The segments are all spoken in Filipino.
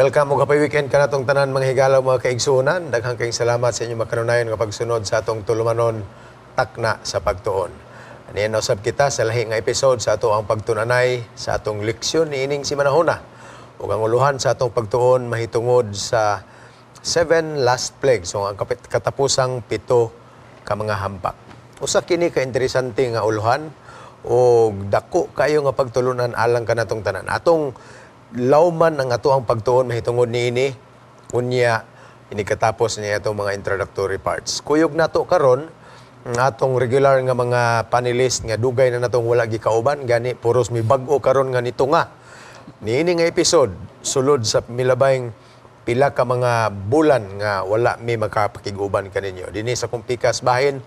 welcome o kapay weekend ka na itong tanan mga higalaw mga kaigsunan. Daghang kayong salamat sa inyong makanunayon nga pagsunod sa atong tulumanon takna sa pagtuon. Aniyan usab kita sa lahi nga episode sa ato ang pagtunanay sa atong leksyon niining si manahuna. Ug ang uluhan sa atong pagtuon mahitungod sa 7 last plagues, so ang katapusang 7 ka mga hampak. Usa kini ka interesante nga uluhan o dako kayo nga pagtulunan alang kanatong tanan. Atong lawman ang ato ang pagtuon mahitungod niini unya inikatapos niya atong mga introductory parts. Kuyog nato karon ang atong regular nga mga panelist nga dugay na natong wala gikauban gani puros mi bag-o karon nga nito nga niini nga episode sulod sa milabayng pila ka mga bulan nga wala mi makapakiguban kaninyo. Dinhi sa kong pikas bahin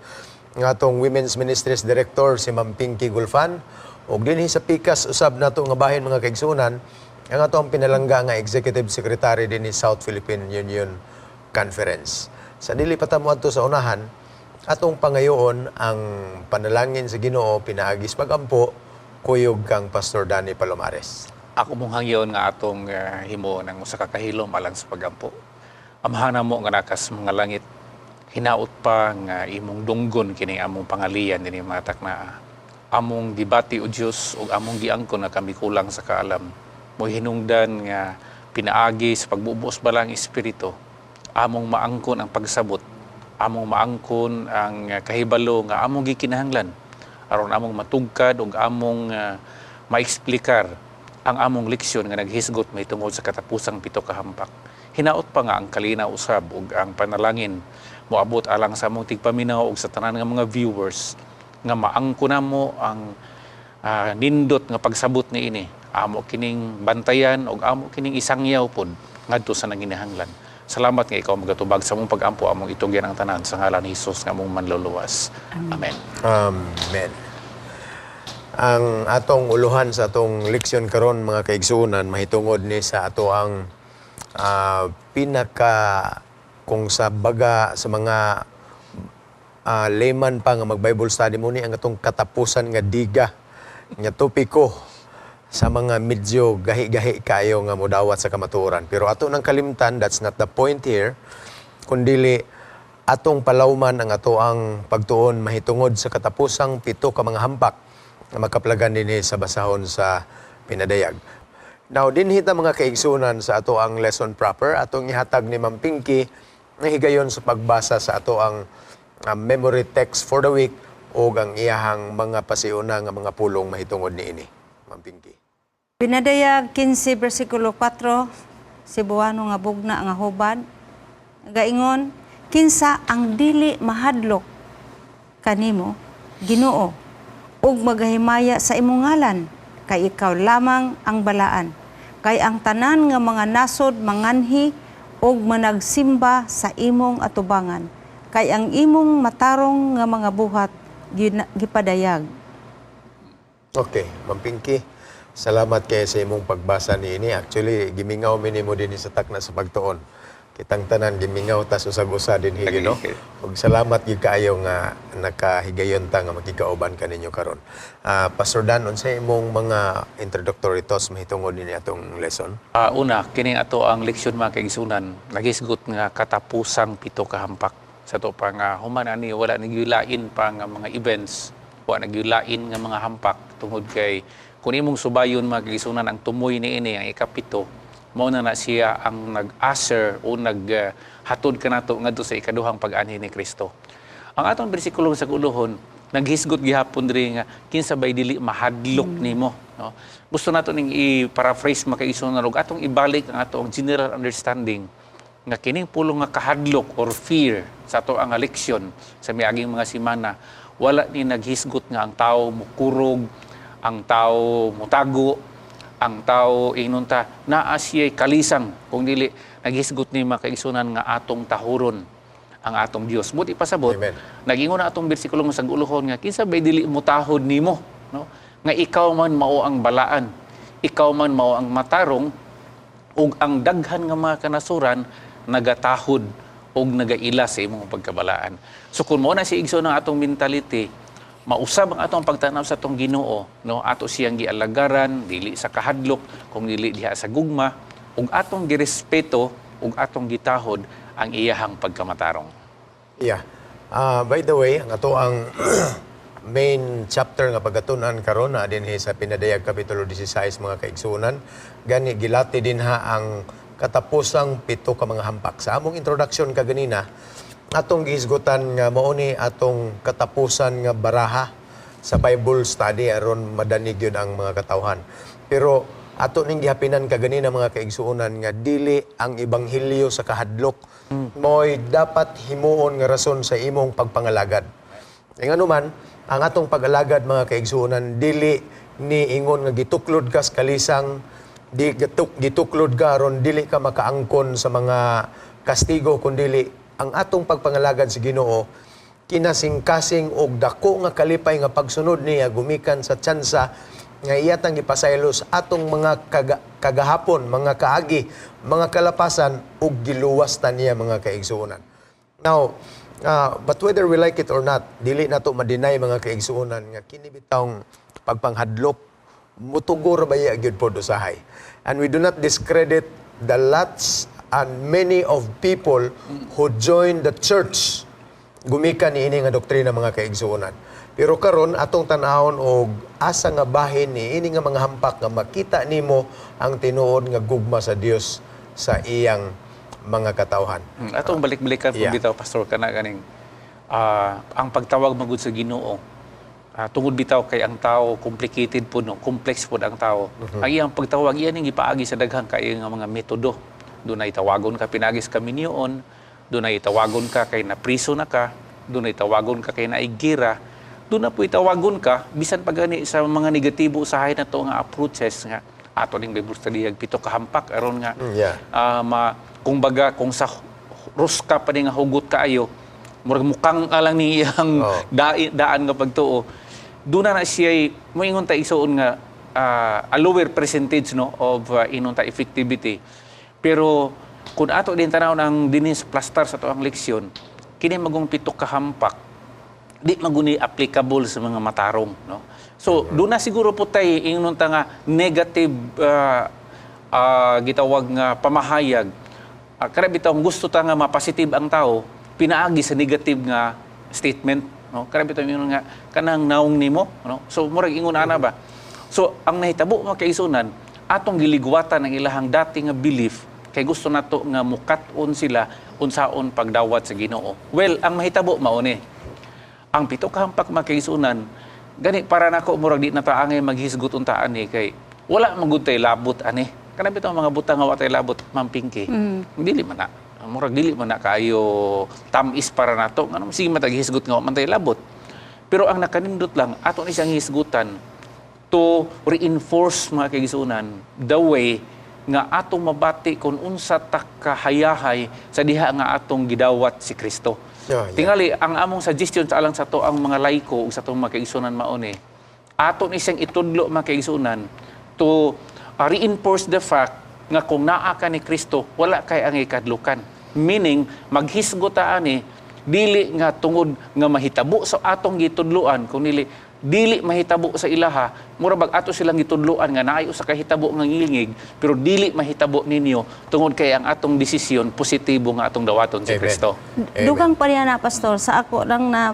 nga atong Women's Ministries Director si Ma'am Pinky Gulfan ug dinhi sa pikas usab nato nga bahin mga kaigsunan ang atong pinalangga nga Executive Secretary din ni South Philippine Union Conference. Sa dili pa ta moadto sa unahan, atong pangayoon ang panalangin sa Ginoo pinaagis pagampo kuyog kang Pastor Danny Palomares. Ako mong hangyon nga atong himo ng usa ka kahilom alang sa pagampo. Amhana mo nga nakas mga langit, hinaot pa nga imong dunggon kini among pangalian dinhi mga takna. Among dibati o Dios ug among giangkon nga kami kulang sa kaalam. Mo hinungdan nga pinaagi sa pagbubuos balang espiritu. Among maangkon ang pagsabot, among maangkon ang kahibalo nga among gikinahanglan aron among matugkad ug among maeksplikar ang among leksyon nga naghisgot mahitungod sa katapusang 7 ka hampak. Hinaot pa nga ang kalinaw usab ug ang panalangin moabot alang sa among tigpaminaw ug sa tanan nga mga viewers nga maangkon namo ang nindot nga pagsabot niini. Amo kining bantayan ug amo kining isangyaw pod ngadto sa nanginahanglan. Salamat nga ikaw magatubag sa among pagampo among itugyan ang tanan sa ngalan ni Hesus nga among manluluwas. Amen. Amen. Ang atong uluhan sa atong leksyon karon mga kaigsunan mahitungod ni sa ato ang pinaka kung sa baga sa mga layman pa nga mag-Bible study mo ni ang atong katapusan nga diga nga topiko sa mga medyo gahi-gahi kayo nga modawat sa kamatuoran. Pero ato nang kalimtan, that's not the point here, kundili atong palawman ang ato ang pagtuon mahitungod sa katapusang 7 ka mga hampak na makaplagan dinhi sa basahon sa pinadayag. Now, dinhita mga kaigsunan sa ato ang lesson proper, atong ihatag ni Ma'am Pinky na higayon sa pagbasa sa ato ang memory text for the week o ang iyahang mga pasiuna nga mga pulong mahitungod niini. Ma'am Pinky. Pinadayag 15 versikulo 4 Cebuano nga bugna nga hubad gaingon kinsa ang dili mahadlok kanimo Ginoo ug magahimaya sa imong ngalan kay ikaw lamang ang balaan kay ang tanan nga mga nasod manganhi ug managsimba sa imong atubangan kay ang imong matarong nga mga buhat gipadayag. Okay, Ma'am Pinky. Salamat kayo sa imong pagbasa niini. Actually, gimingaw minimo din sa takna sa pagtuon. Kitang tanan gimingaw tas usag-usa din higi no. Ug salamat gyud kaayo nga nakahigayon ta nga makikauban kaninyo karon. Pastor Dan, unsa imong mga introductory thoughts mahitungod ni atong lesson? Una, kining ato ang leksyon mga kaigsunan, nagisgot nga katapusang 7 ka hampak. Sa to pa nga human ani wala nagyulain pa nga mga events, wala nagyulain nga mga hampak tungod kay kung imong subayon mga kaigsunan ang tumoy niini ang ikapito, mao na siya ang nag-aser o naghatod kanato ngadto sa ikaduhang pag-anhi ni Kristo. Ang atong bersikulo sa kuluhon naghisgot gihapon diri nga kinsa bay dili mahadlok nimo, no? Gusto nato ning i-paraphrase mga kaigsunan ug atong ibalik ang atong general understanding nga kining pulong nga kahadlok or fear sa ato ang leksyon sa miaging mga semana wala ni naghisgot nga ang tawo mukurog, ang tao mutago, ang tao inunta naa siya'y kalisang kung dili naghisgot ni mga kaigsunan nga atong tahuron ang atong Dios. Buti pasabot, nagingon na atong bersikulo sa guluhon nga kinsa bay dili mo tahod nimo, no? Nga ikaw man mao ang balaan, ikaw man mao ang matarong ug ang daghan nga mga kanasuran nagatahod ug nagaila sa imong pagkabalaan. So kung mao na si igsoon ang atong mentality, mausab ang atong pagtanaw sa atong Ginoo, no? Ato siyang gialagaran dili sa kahadlok kung dili diha sa gugma ug atong girespeto ug atong gitahod ang iyahang pagkamatarong. Yeah. By the way, ang ato ang main chapter nga pagatunan karon na dinhi sa Pinadayag Kapitulo 16 mga kaigsunan, gani gilati din ha ang katapusang 7 ka mga hampak. Sa among introduction kaganina, atong gihisgutan nga mao ni atong katapusan nga baraha sa Bible study aron madanig yun ang mga katawhan. Pero ato ning gihapinan kaganina mga kaigsuonan nga dili ang ebanghelyo sa kahadlok mo'y dapat himuon nga rason sa imong pagpangalagad. Ingano man ang atong pag-alagad mga kaigsuonan dili ni ingon nga gituklod ka sa kalisang gituklod ka aron dili ka makaangkon sa mga kastigo kundi ang atong pagpangalagad sa Ginoo kinasing-kasing og dako nga kalipay nga pagsunod niya gumikan sa tsansa nga iyatang ipasaylo sa atong mga kagahapon, mga kaagi, mga kalapasan ug giluwas ta niya mga kaigsuonan. Now, but whether we like it or not, dili nato ma-deny mga kaigsuonan nga kini bitawng pagpanghadlok mutugor baya gyud pod usahay. And we do not discredit the lots and many of people who joined the church gumikan niini nga doktrina mga kaigsuonan. Pero karon atong tan-awon og asa nga bahin niini nga mga hampak nga makita nimo ang tinuod nga gugma sa Dios sa iyang mga katawhan. Atong balik-balikan po bitaw pastor kana ganing ang pagtawag magud sa Ginoo. Tungod bitaw kay ang tao complicated po no, complex po ang tao. Ang iyang pagtawag iyan ning gipaagi sa daghang kay nga mga metodo. Dunay tawagon ka pinagis ka minyoon, dunay tawagon ka kay napriso na ka, dunay tawagon ka kay naigira, doon na po itawagon ka bisan pag gani sa mga negatibo usahay na to nga approaches nga ato ning Bible study 7 ka hampak aron nga kung baga kung sa ruska pa nga hugot kaayo murag mukang alang ni iyang daan nga pagtuo doon na siya moingon ta isuon nga a lower percentage no of inon ta effectivity pero kung ato din tanaw ng dinis plaster sa to ang leksyon kini magong 7 ka hampak di maguni applicable sa mga matarong no so doon na siguro po tay ingnon ta nga negative gitawag nga pamahayag kada bitaw gusto ta nga ma-positive ang tao pinaagi sa negative nga statement no kada bitaw ingnon nga kanang naong nimo no so murag ingon ana ba so ang nahitabo mga kaisunan atong giligwatan ang ilahang dati nga belief kay gusto nato nga mukat-on sila unsaon pagdawat sa Ginoo well ang mahitabo mao ni ang 7 ka hampak mga kaigsuonan gani para nako murag di na ta angay maghisgot unta ani kay wala magud tay labot ani kana bitaw mga butang nga wa tay labot mampingki dili man na murag dili man na kayo tamis para nato ngano sige mataghisgot nga wa man tay labot pero ang nakanindot lang ato ni siyang hisgutan to reinforce mga kaigsuonan the way nga atong mabati kung unsa ta kahayahay sa diha nga atong gidawat si Kristo. Tingali ang among suggestion sa alang sa to ang mga laiko ug sa tong mga kaigsuonan mao ni ato ni siyang itudlo mga kaigsuonan to reinforce the fact nga kung naa ka ni Kristo wala kay ang ikadlukan meaning maghisgot ta ani dili nga tungod nga mahitabo sa atong gitudloan kung dili mahitabo sa ilaha mura bag ato silang gitudloan nga naay usa ka hitabo nga ngilingig pero dili mahitabo ninyo tungod kay ang atong desisyon positibo nga atong dawaton si Kristo. Dugang pa niya na pastor sa ako lang na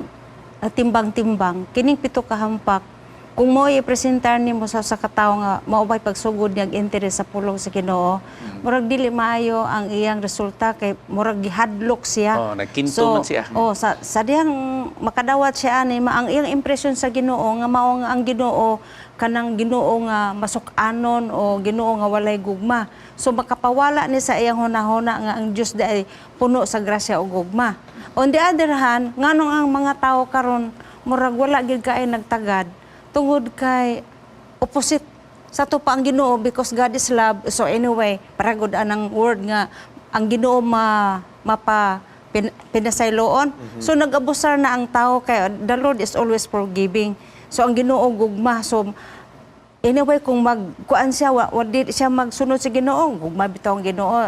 timbang-timbang kining 7 ka hampak kung mo i-presentar nimo sa katawo nga maubay pagsugod niyang interes sa pulong sa Ginoo murag dili maayo ang iyang resulta kay murag gihadlok siya nagkinto man siya sa diyang makadawat siya ani ang iyang impresyon sa Ginoo nga mao nga ang Ginoo kanang Ginoo nga masuk-anon o Ginoo nga walay gugma so makapawala ni sa iyang hunahuna nga ang Dios ay puno sa grasya ug gugma on the other hand nganong ang mga tawo karon murag wala gid kaay nagtagad tungod kay opposite sa to pa ang Ginoo because God is love so anyway para gud anang word nga ang Ginoo pinasayloon so nag-abusar na ang tao kay the Lord is always forgiving so ang Ginoo gugma so anyway kung magkuan siya wadi siya magsunod sa Ginoo gugma bitaw ang Ginoo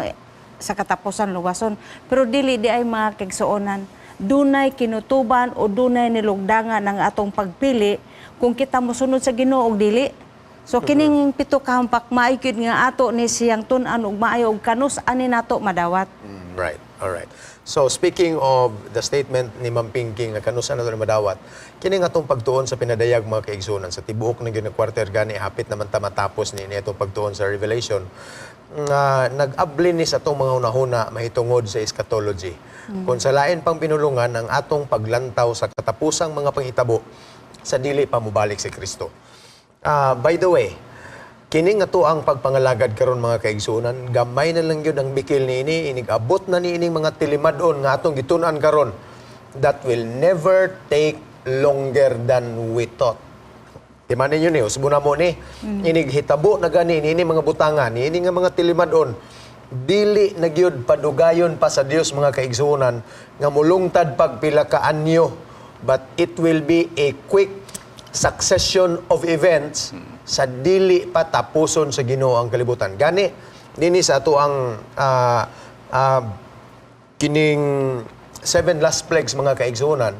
sa katapusan luwason pero dili di ay mga kaigsuonan dunay kinutuban o dunay nilugdangan ang atong pagpili kung kita mosunod sa Ginoo og dili So kining pito ka hampak maikid nga ato ni siyang tun-an ug maayo og kanus ani nato madawat. Right, all right. So speaking of the statement ni Ma'am Pinky nga kanusa na ito madawat, kini nga itong pagtuon sa pinadayag mga kaigsunan sa tibuok ng quarter gani hapit naman ta matapos ni itong pagtuon sa Revelation nga nag-ablin ni sa itong mga hunahuna mahitungod sa eschatology. Kung sa lain pang pinulungan ang atong paglantaw sa katapusang mga panghitabo sa dili pa mubalik si Kristo. By the way, kini nga to ang pagpangalagad karon mga kaigsunan, gamay na lang yun ang bikil niini, inigabot na niining mga tilimadon nga atong gitun-an karon that will never take longer than we thought. Timanin yun eh, usbuna mo ni, inighitabo na gani, ini mga butangan, ini nga mga tilimadon, dili nagyud padugayon pa sa Dios mga kaigsunan, nga mulungtad pagpila ka anyo, but it will be a quick succession of events sa dili pa tapuson sa Ginoo ang kalibutan. Gani, dini sa ato ang kining 7 last plagues mga kaigsunan,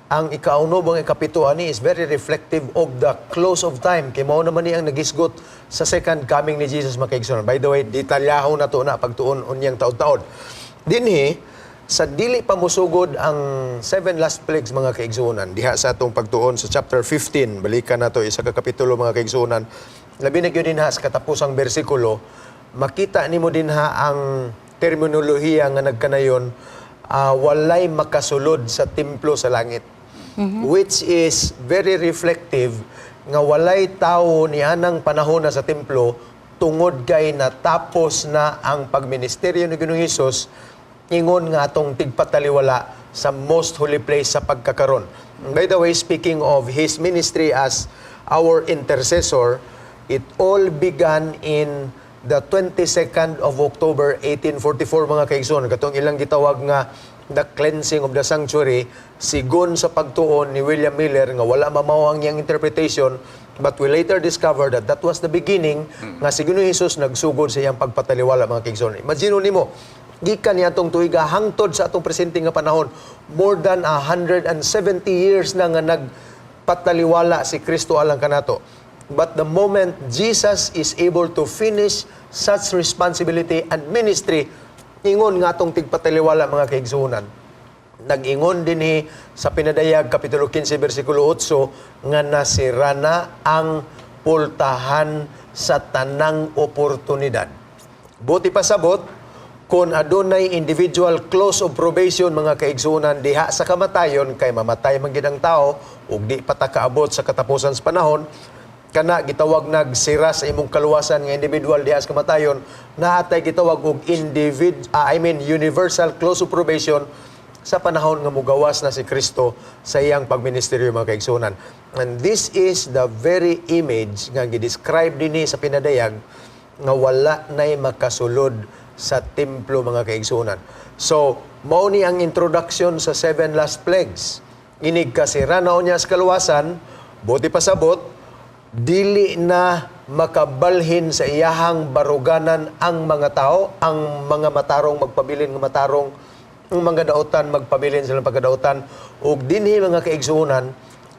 ang ikauno bang ikapito ani is very reflective of the close of time. Kay mao naman ni ang nagisgot sa second coming ni Jesus mga kaigsunan. By the way, detalyahon na to na pagtuon unyang taud-taud. Dinhi, sa dili pa musugod ang 7 last plagues mga kaigsunan, diha sa atong pagtuon sa chapter 15, balikan na to isa ka kapitulo mga kaigsunan, labi na gyud dinha sa katapusang bersikulo, makita nimo dinha ang terminolohiya nga nagkanayon, walay makasulod sa templo sa langit. Which is very reflective nga walay tawo ni anang panahon na sa templo tungod kay natapos na ang pagministeryo ni Ginoong Hesus, ingon nga atong tigpataliwala sa most holy place sa pagkakaron. By the way, speaking of his ministry as our intercessor, it all began in the 22nd of October 1844 mga kaigsoon. Katong ilang gitawag nga the cleansing of the sanctuary, sigon sa pagtuon ni William Miller nga wala mamawang yang interpretation, but we later discovered that that was the beginning nga si Ginoong Hesus nagsugod sa iyang pagpataliwala mga kaigsoon. Imagine nimo, gikan niya atong tuiga hangtod sa atong presente nga panahon, more than 170 years na nga nagpataliwala si Kristo alang kanato. But the moment Jesus is able to finish such responsibility and ministry, ingon nga atong tigpataliwala mga kaigsunan. Nag-ingon dinhi sa pinadayag kapitulo 15 bersikulo 8 nga nasira na ang pultahan sa tanang oportunidad. Buti pasabot kung adunay individual close of probation mga kaigsunan diha sa kamatayon, kay mamatay man gid ang tao ug di pa ta kaabot sa katapusan sa panahon, kana gitawag nagsira sa imong kaluwasan nga individual diha sa kamatayon, naatay gitawag og universal close of probation sa panahon nga mugawas na si Kristo sa iyang pagministeryo mga kaigsunan. And this is the very image nga gidescribe dinhi sa pinadayag nga wala nay makasulod sa templo mga kaigsunan. So, mao ni ang introduction sa 7 last plagues. Inig kasira na niya sa kaluwasan, buti pasabot, dili na makabalhin sa iyahang baruganan ang mga tao, ang mga matarong magpabilin ng matarong, ang mga dautan magpabilin silang pagkadautan, ug dinhi mga kaigsunan,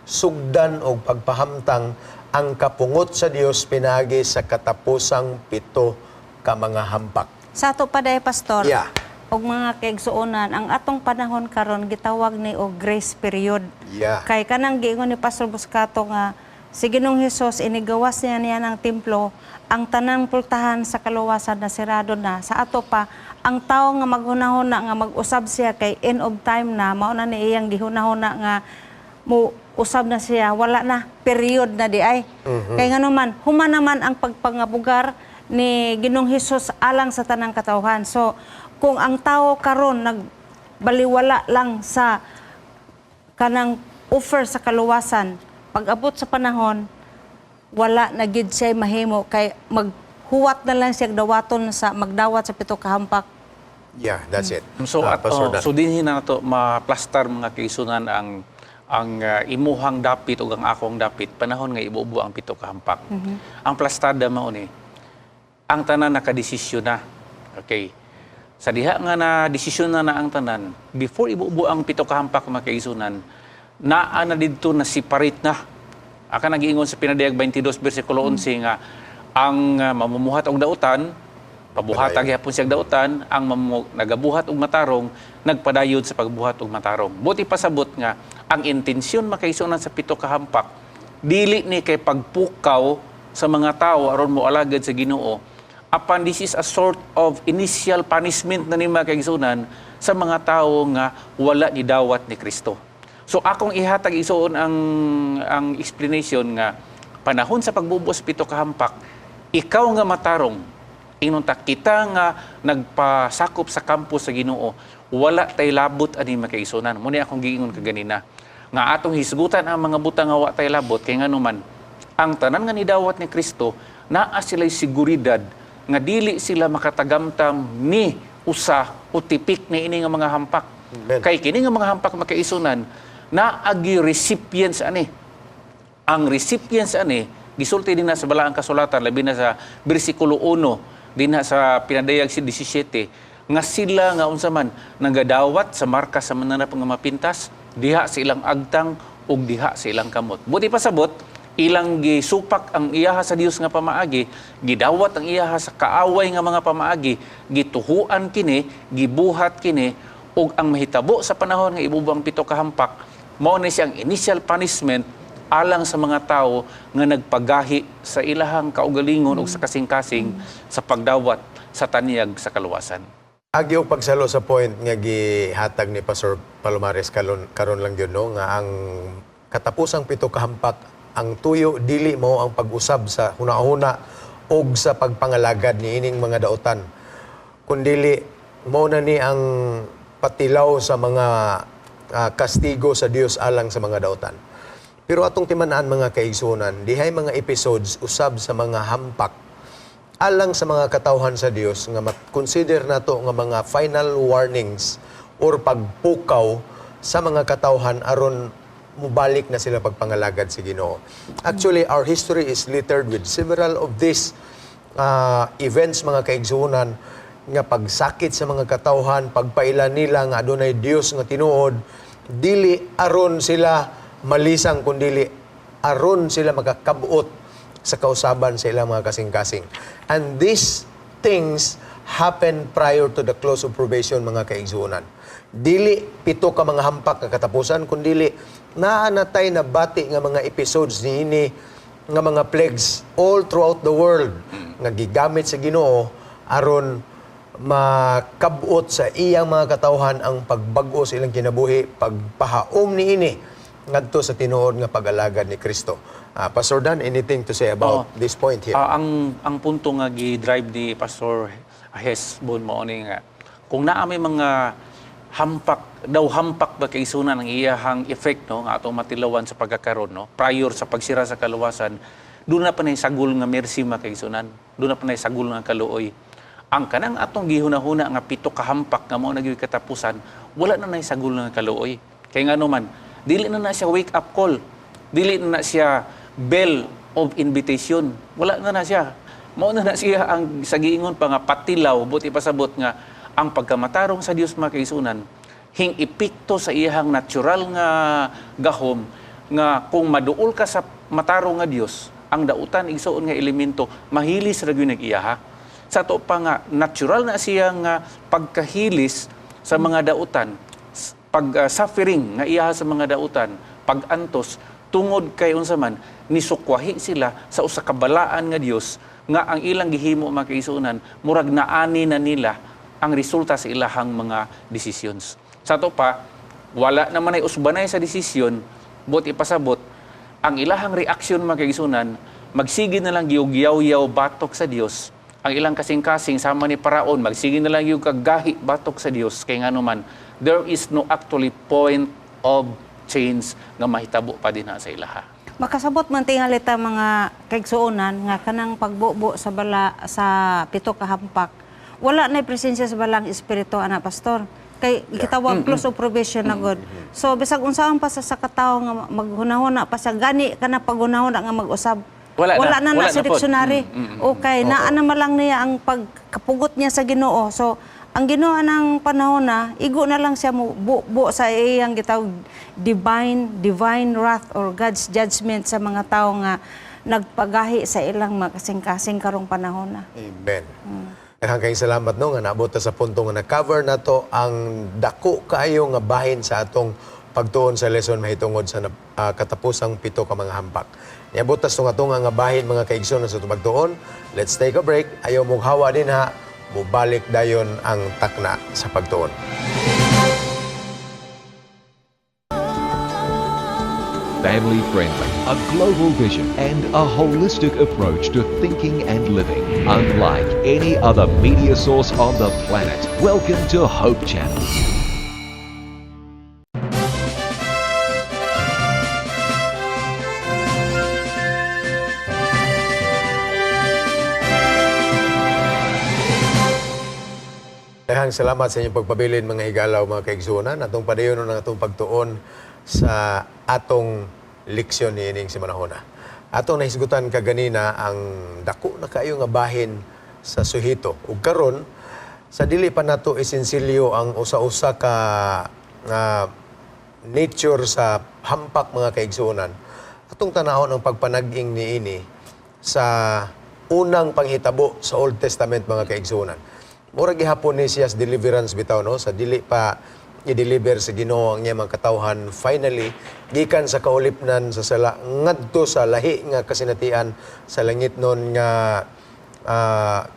sugdan o pagpahamtang ang kapungot sa Dios pinagi sa katapusang 7 ka mga hampak. Sa ato pa day pastor. Yeah. Og mga kaigsuonan, ang atong panahon karon gitawag ni og grace period. Yeah. Kay kanang giingon ni Pastor Buscato nga si Ginoong Hesus inigawas niya ng templo, ang tanang pultahan sa kaluwasan na sirado na. Sa ato pa, ang tao nga maghunahuna nga mag-usab siya kay end of time na, mao na ni iyang gihunahuna nga mo usab na siya, wala na period na di ay. Kay nganuman, human naman ang pagpangabugar ni Ginoong Hesus alang sa tanang katawhan. So, kung ang tao karon nagbaliwala lang sa kanang offer sa kaluwasan, pag-abot sa panahon, wala na gid siya mahimo kay maghuwat na lang siya dawaton sa magdawat sa 7 ka hampak. Yeah, that's it. So Pastor Dan. so dinhi na nato maplastar mga kaigsunan ang imuhang dapit ug ang akong dapit panahon nga ibubuo ang 7 ka hampak. Ang plastada mao ni ang tanan nakadesisyon na. Okay. Sa diha nga na desisyon na ang tanan, before ibubuo ang 7 ka hampak mga kaigsunan, naa na didto na separate na Aka nagiingon sa pinadayag 22 bersikulo 11 nga ang mamumuhat og dautan pabuhatag gyapon siyang dautan, ang nagabuhat og matarong nagpadayod sa pagbuhat og matarong. Buti pasabot nga ang intensyon makaisunan sa pito ka hampak dili ni kay pagpukaw sa mga tao aron mo alagad sa Ginoo. Apan this is a sort of initial punishment na ni makaisunan sa mga tao nga wala ni dawat ni Kristo. So akong ihatag isuon ang explanation nga panahon sa pagbubuo sa pito ka hampak, ikaw nga matarong inunta kita nga nagpasakop sa kampo sa Ginoo, wala tay labot ani makaisunan. Muna akong giingon kaganina nga atong hisgutan ang mga butang nga wa tay labot kay nganuman ang tanan nga nidawat ni Kristo naa sila'y seguridad nga dili sila makatagamtam ni usa o tipik ni ini nga mga hampak. Amen. Kay kini nga mga hampak makaisunan naagi recipients ani. Ang recipients ani gisulti din na sa balaang kasulatan labi na sa bersikulo 1 dinha sa pinadayag si 17 nga sila nga unsa man nagadawat sa marka sa mananap nga mapintas diha sa ilang agtang ug diha sa ilang kamot. Buti pasabot ilang gisupak ang iyaha sa Dios nga pamaagi, gidawat ang iyaha sa kaaway nga mga pamaagi, gituhuan kini, gibuhat kini ug ang mahitabo sa panahon nga ibubang pito ka hampak mao ni siyang initial punishment alang sa mga tao nga nagpagahi sa ilahang kaugalingon ug sa kasing-kasing sa pagdawat sa tanyag sa kaluwasan. Agi og pagsalo sa point nga gihatag ni Pastor Palomares karon lang yun, no? Nga ang katapusang pito ka hampak ang tuyo dili mo ang pag-usab sa hunahuna og sa pagpangalagad ni ining mga dautan. Kundili mo na ni ang patilaw sa mga kastigo sa Dios alang sa mga dautan. Pero atong timanaan mga kaigsunan, dihay mga episodes usab sa mga hampak alang sa mga katawhan sa Dios nga consider nato nga mga final warnings or pagpukaw sa mga katawhan aron mubalik na sila pagpangalagad sa Ginoo. Actually, our history is littered with several of these events mga kaigsunan nga pagsakit sa mga katawhan, pagpailan nila nga adunay Dios nga tinuod, dili aron sila malisang kundili aron sila makakabuot sa kausaban sa ilang mga kasing-kasing. And these things happen prior to the close of probation mga kaigsunan. Dili pito ka mga hampak nga katapusan kundili naanatay na bati nga mga episodes niini nga mga plagues all throughout the world nga gigamit sa Ginoo aron makabuot sa iyang mga katawhan ang pagbag-o sa ilang kinabuhi, pagpahaom niini ngadto sa tinuod nga pag-alagad ni Kristo. Pastor Dan, anything to say about this point here? Ang punto nga gi-drive ni Pastor Hesbon mo ni nga kung naa may mga hampak ba kaisunan ang iyahang effect no nga atong matilawan sa pagkakaron no prior sa pagsira sa kaluwasan, doon na pa nay sagol nga mercy makaisunan, doon na pa nay sagol nga kaluoy. Ang kanang atong gihunahuna nga pito ka hampak nga mao nagyoy katapusan, wala na nay sagol nga kaluoy. Kay ngano man dili na siya wake up call. Dili na siya bell of invitation. Wala na siya. Mao na siya ang sa giingon pa nga patilaw, buti pasabot nga ang pagkamatarong sa Dios mga kaisunan, hing epekto sa iyang natural nga gahom nga kung maduol ka sa matarong nga Dios, ang dautan igsuon nga elemento mahilis ra gyud nag-iyaha. Sa to pa nga natural na siya nga pagkahilis sa mga dautan, pag-suffering nga iya sa mga dautan, pag-antos, tungod kay unsa man, nisukwahi sila sa usa ka balaan nga Dios nga ang ilang gihimo mga kaisunan, murag naani na nila ang resulta sa ilahang mga decisions. Sa to pa, wala naman ay usbanay sa desisyon, but ipasabot, ang ilahang reaksyon mga kaisunan, magsige na lang giyog-yaw-yaw batok sa Dios. Ang ilang kasing-kasing sama ni Paraon, magsige na lang yung kagahi batok sa Dios, kay nga naman, there is no actually point of change nga mahitabo pa din sa ilaha. Makasabot man tingali ta mga kaigsuonan nga kanang pagbubo sa pito ka hampak. Wala na presensya sa balang espiritu ana pastor. Kay gitawag close of probation na god. So bisag unsaon pa sa katawo nga maghunahuna pa sa gani kana paghunahuna nga mag-usab. Wala na sa dictionary. Okay, naa na malang niya ang pagkapugot niya sa Ginoo. So ang Ginoo ng panahon na igo na lang siya mo buo sa iyang gitawag divine wrath or God's judgment sa mga tao nga nagpagahi sa ilang makasing-kasing karong panahon na. Amen. Hanggang salamat no nga naabot ta sa punto nga na-cover na to ang dako kaayo nga bahin sa atong pagtuon sa lesson mahitungod sa katapusang 7 ka mga hampak. Niabot ta sa nga bahin mga kaigsoon sa itong pagtuon. Let's take a break. Ayaw mong hawa din ha. Mubalik dayon ang takna sa pagtuon. Family friendly, a global vision, and a holistic approach to thinking and living. Unlike any other media source on the planet. Welcome to Hope Channel. Dahang salamat sa inyong pagpabilin mga higalaw, mga kaigsunan. Atong padayon ng atong pagtuon sa atong leksyon ni ining si Manahona. Atong nahisgutan kaganina ang dako na kayo nga bahin sa suhito. Ug karon sa dili pa nato esensilyo ang usa-usa ka nature sa hampak mga kaigsunan. Atong tanahon ang pagpanag-ing niini sa unang panghitabo sa Old Testament mga kaigsunan. Murag gihapon ni siyas deliverance bitaw no sa dili pa i-deliver sa Ginoo ang iyang mga katawhan finally gikan sa kaulipnan sa sala ngadto sa lahi nga kasinatian sa langit nun nga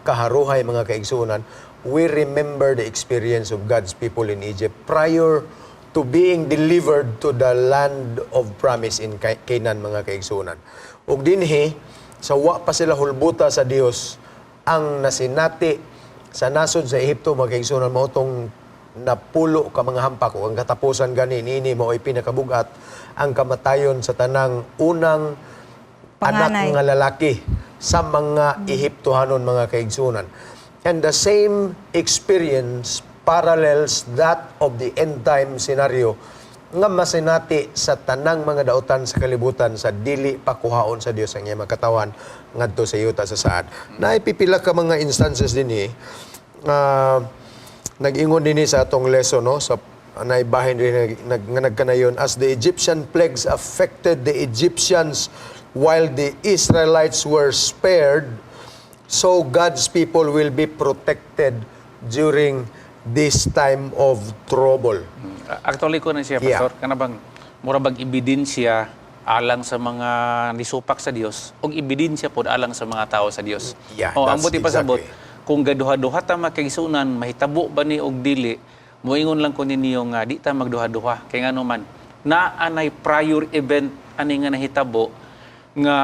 kaharuhay mga kaigsunan. We remember the experience of God's people in Egypt prior to being delivered to the land of promise in Canaan mga kaigsunan. Ug dinhi sa wa pa sila hulbuta sa Dios ang nasinati sa nasod sa Ehipto mga kaigsunan mao tong napulo ka mga hampak o ang katapusan gani niini mao ay pinakabugat ang kamatayon sa tanang unang Panganay. anak nga lalaki sa mga Ehiptohanon mga kaigsunan. And the same experience parallels that of the end time scenario nga masinati sa tanang mga dautan sa kalibutan sa dili pakuhaon sa Dios ang iyang mga katawan ngadto sa yuta sa saad. Naipipila ka mga instances dinhi nag-ingon dinhi sa atong lesson no sa naibahin din nga nagkanayon as the Egyptian plagues affected the Egyptians while the Israelites were spared, so God's people will be protected during this time of trouble. Actually ko na siya, Yeah. Pastor, kanabang murabag ebidensya alang sa mga nisupak sa Dios ug ebidensya pod alang sa mga tao sa Dios. Yeah, Ang that's buti pasabot exactly. kung gaduha-duha ta makaigsunan mahitabo ba ni og dili, moingon lang ko ninyo nga di ta magduha-duha kay ngano man naanay prior event ani nga nahitabo nga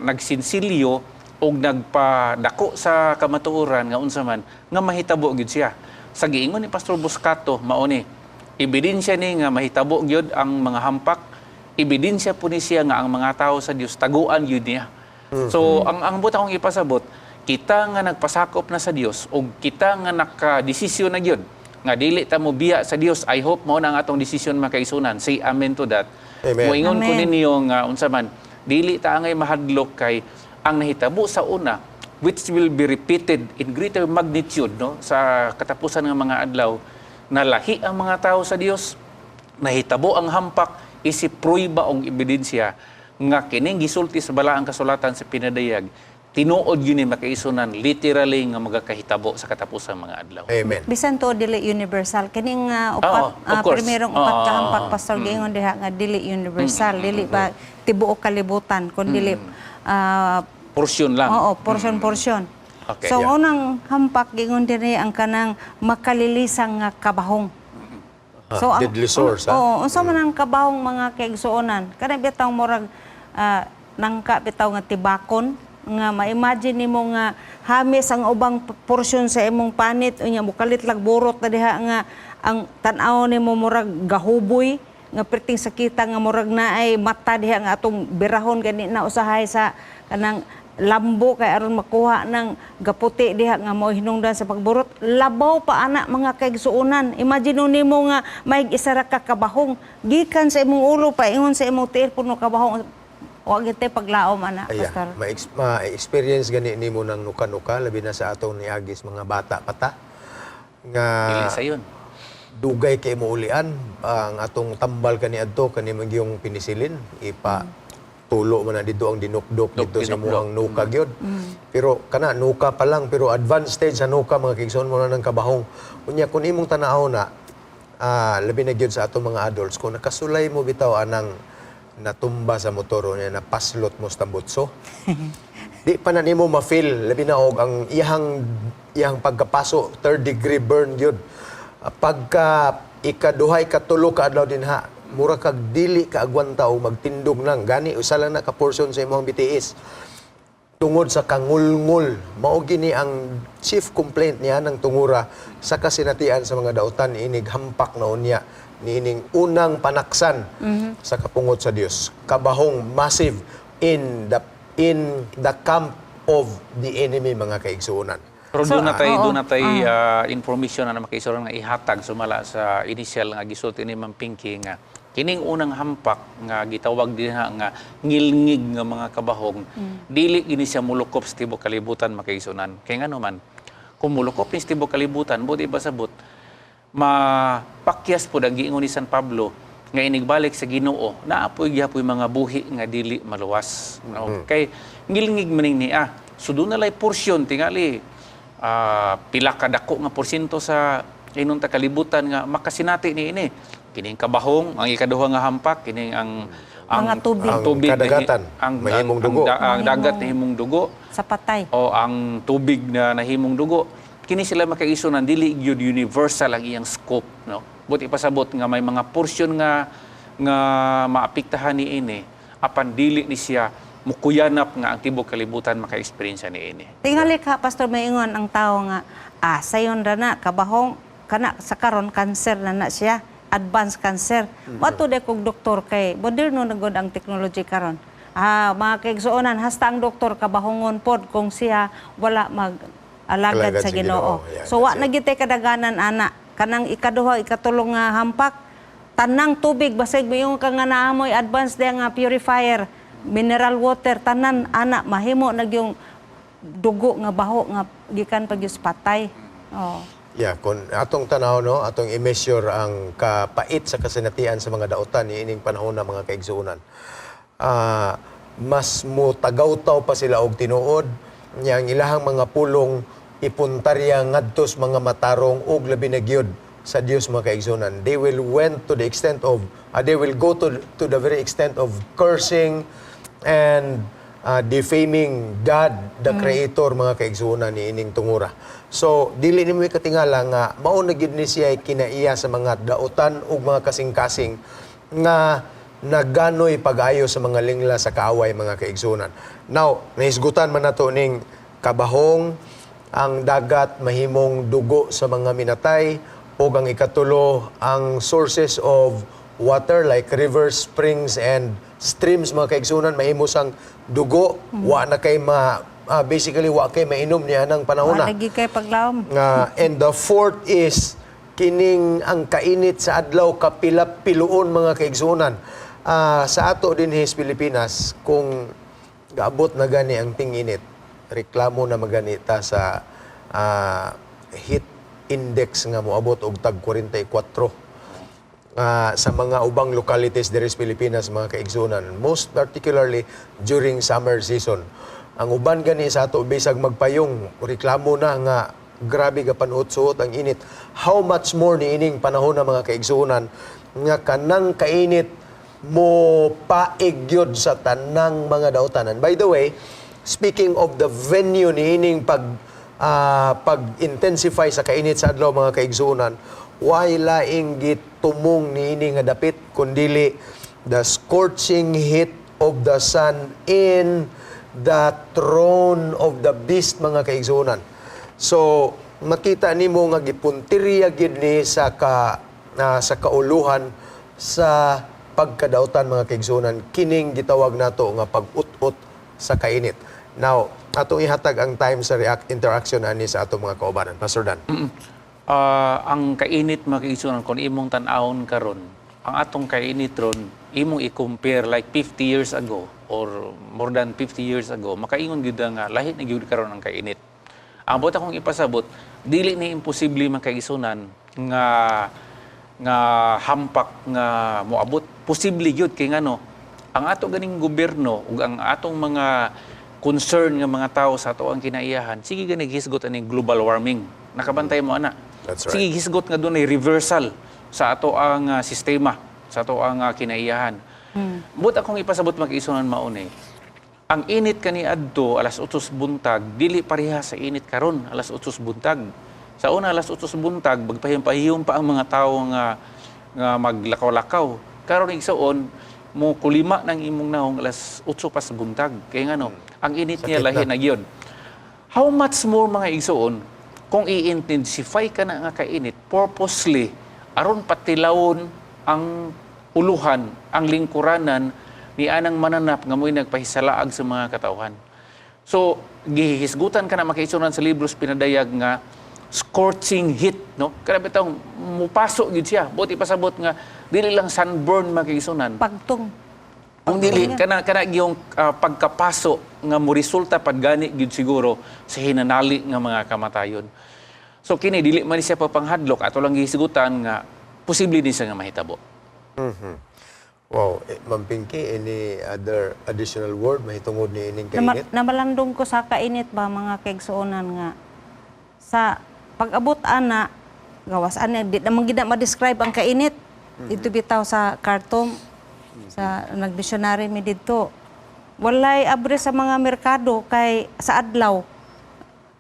nagsinsilyo og nagpadako sa kamatuoran nga unsa man nga mahitabo gyud siya. Sa giingon ni Pastor Buscato mao ni ebidensya ni nga mahitabo gyud ang mga hampak, ebidensya po ni siya nga ang mga tao sa Dios taguan gyud niya. So ang buta kong ipasabot, kita nga nagpasakop na sa Dios o kita nga nakadesisyon na gyud nga dili ta mo biya sa Dios. I hope mao na ang atong desisyon makaisunan. Say amen to that. Amen. Moingon ko Amen. ninyo nga unsa man dili ta angay mahadlok kay ang nahitabo sa una which will be repeated in greater magnitude no sa katapusan ng mga adlaw. Nalahi ang mga tao sa Dios, nahitabo ang hampak, isipruiba og ebidensya nga kining gisulti sa balaang kasulatan sa pinadayag, tinuod yun ni makaisunan literally nga magakahitabo sa katapusang mga adlaw. Amen. Bisan to dili universal kining Oo, upat of course. primerong upat ka Oo, hampak oo. pastor giingon diha nga dili universal, dili ba tibuok kalibutan kun dili Porsyon lang. oo, portion. Okay. So Yeah. unang hampak giingon diri ang kanang makalilisang nga kabahong. Deadly source, ha? Oo, unsa man ang kabahong mga kaigsuonan? Kana bitaw murag nangka bitaw nga tibakon nga ma-imagine nimo nga hamis ang ubang porsyon sa imong panit unya mukalit lag burot na diha nga ang tan-aw nimo murag gahuboy nga perting sakita nga murag naay mata diha nga atong birahon gani na usahay sa kanang lambo kay aron makuha ng gaputi diha nga mao hinungdan sa pagburot. Labaw pa ana mga kaigsuonan. Imagine nimo nga may isa ra ka kabahong gikan sa imong ulo pa ingon sa imong tiil puno kabahong. Wa gite paglaom ana pastor. Ma-experience gani nimo ng nuka-nuka labi na sa atong niagis mga bata pata. Dili nga sa yun. dugay kay muulian ang atong tambal kaniadto kani yung pinisilin ipa tulo man na dito ang dinukdok dito sa dinukdok. imuhang nuka gyud. Pero kana nuka pa lang pero advanced stage sa nuka mga kigsoon mo na ng kabahong. Unya kun imong tanaw na labi na gyud sa atong mga adults kung nakasulay mo bitaw anang natumba sa motor o niya napaslot mo sa tambutso. Di pa na nimo ma-feel labi na og ang iyang pagkapaso third degree burn gyud. Pagka ikaduhay katulo ka adlaw dinha mura kag dili ka agwanta o magtindog nang gani usa lang na ka portion sa imong BTS tungod sa kangulngul mao gini ang chief complaint niya ng tungura sa kasinatian sa mga dautan inig hampak na unya niining unang panaksan sa kapungot sa Dios kabahong massive in the camp of the enemy mga kaigsuonan. Pero So, doon na tayo information na makaisuro nga ihatag sumala sa initial nga gisulti ni Ma'am Pinky nga kining unang hampak nga gitawag dinha nga ngilngig nga mga kabahong dili gini siya mulukop sa tibok kalibutan makaisunan. Kay ngano man kung mulukop ni sa tibok kalibutan buti ba sabot mapakyas pud ang giingon ni San Pablo nga inigbalik sa Ginoo naapoy gyapoy mga buhi nga dili maluwas. No? Kay ngilngig maning niya so doon na lay porsyon tingali pila ka dako nga porsyento sa inong kalibutan nga makasinati ni ini kining kabahong ang ikaduha nga hampak kining ang Mga tubig. Ang tubig kadagatan, ang mahimong dugo. ang dagat na himong dugo Sa patay. o ang tubig na nahimong dugo kini sila makaisunan dili gyud universal ang iyang scope no buti pasabot nga may mga porsyon nga maapektahan ni ini apan dili ni siya mukuyanap nga ang tibok kalibutan maka-experience ni ini. Tingali ka, Pastor, maingon ang tao nga, sayon ra na, kabahong, kana sa karon cancer na siya, advanced cancer. Wato de kog doktor kay, moderno na gud ang technology karon. Mga kaigsuonan, hasta ang doktor kabahongon pod kung siya wala mag-alagad Alagad sa sa Ginoo. Ginoo. Yeah, So wa that's it. nagitay kadaganan ana, kanang ikaduha, ikatulong nga hampak, tanang tubig, basig mayong ka nga naamoy advanced de nga purifier, mineral water tanan ana mahimo nagyong dugo nga baho nga gikan pag yung patay. Oh. Yeah, kung atong tanaw no, atong i-measure ang kapait sa kasinatian sa mga dautan niining panahon na mga kaigsuonan. Mas mo tagaw-taw pa sila og tinuod nya ang ilahang mga pulong ipuntarya ngadtos mga matarong og labi na gyud sa Dios mga kaigsuonan. They will went to the extent of they will go to the very extent of cursing and defaming God, the Creator, mga kaigsuonan ni ining tungura. So, dili ni mo katingala nga, mao na gid ni siya kinaiya sa mga dautan ug mga kasing-kasing nga naganoy pag-ayo sa mga lingla sa kaaway mga kaigsuonan. Now, nahisgutan man nato ning kabahong, ang dagat mahimong dugo sa mga minatay, ug ang ikatulo, ang sources of water like rivers, springs, and streams mga kaigsunan mahimo sang dugo wa na kay basically wa kay mainom niya ng panahon na Lagi kay paglawom. and the fourth is kining ang kainit sa adlaw kapila-piluon mga kaigsunan sa ato din sa Pilipinas kung gaabot na gani ang tinginit reklamo na maganita sa heat index nga moabot og tag 44 sa mga ubang localities diri sa Pilipinas mga kaigsunan, most particularly during summer season. Ang uban gani sa ato bisag magpayong reklamo na nga grabe ka panuot-suot ang init. How much more niining panahon na mga kaigsunan nga kanang kainit mo paig gyud sa tanang mga daotanan. By the way, speaking of the venue niining pag-intensify sa kainit sa adlaw mga kaigsunan, why laing gitumong niini nga dapit kundili the scorching heat of the sun in the throne of the beast mga kaigsunan. So makita nimo nga gipuntirya gid ni sa kauluhan sa pagkadautan mga kaigsunan kining gitawag nato nga pag-ut-ut sa kainit. Now atong ihatag ang time sa interaction ani sa atong mga kaubanan. Pastor Dan. Ang kainit mga kaigsunan kung imong tan-awon karon ang atong kainit ron imong i-compare like 50 years ago or more than 50 years ago makaingon gyud nga lahi na gyud karon ang kainit. Ambot akong ipasabot, dili ni imposible man kay isunan nga hampak nga moabot. Posible gyud kay ngano ang ato ganing gobyerno ug ang atong mga concern nga mga tao sa ato ang kinaiyahan, sige gani hisgot aning global warming. Nakabantay mo ana. That's right. Sige hisgot nga dunay reversal sa ato ang sistema, sa ato ang kinaiyahan. But akong ipasabot mag-isunan mauni. Ang init kani adto alas 8 buntag, dili pareha sa init karon alas 8 buntag. Sa una alas 8 buntag, bagpahiyom-pahiyom pa ang mga tao nga maglakaw-lakaw. Karon igsoon mo kulima ng imong nahong alas 8 pas buntag. Kaya ngano, ang init niya Sakit lahi na. na gyud. How much more mga igsoon kung i-intensify ka na nga kainit purposely aron patilawon ang uluhan, ang lingkuranan ni anang mananap nga mo'y nagpahisalaag sa mga katawhan. So, gihisgutan ka na makaisunan sa libros pinadayag nga scorching heat, no? Kada bitaw mupasok gid siya. Buti pasabot nga dili lang sunburn makaisunan. Pagtong. Kung dili kana yung pagkapaso nga mo resulta paggani gyud siguro sa hinanali nga mga kamatayon. So kini dili man siya papanghadlok ato lang gihisgutan nga posible din siya nga mahitabo. Wow, Ma'am Pinky, any other additional word mahitungod ni ining kainit? Namalandong ko sa kainit ba mga kaigsuonan nga sa pag-abot ana gawas ana di naman gid na ma-describe ang kainit. Dito bitaw sa karton sa nagdictionary mi didto. Walay abre sa mga merkado kay sa adlaw.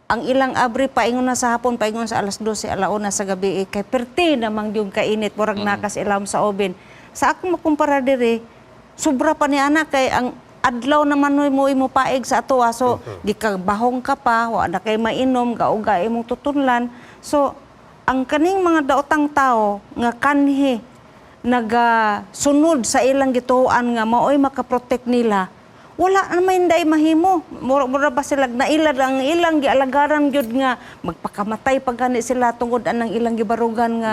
Ang ilang abre paingon na sa hapon, paingon sa alas 12, alauna sa gabi kay perti namang yung kainit murag nakas ilam sa oven. Sa akong makumpara diri, sobra pa ni ana kay ang adlaw naman mo imo paig sa atoa. So, gikabahong ka pa, wa na kay mainom, gauga imong tutunlan. So, ang kaning mga daotang tao nga kanhi nagasunod sa ilang gituoan nga maoy makaprotect nila, wala naman day mahimo. Mura ba sila nailad ang ilang gialagaran gyud nga magpakamatay pagani sila tungod anang ilang gibarugan nga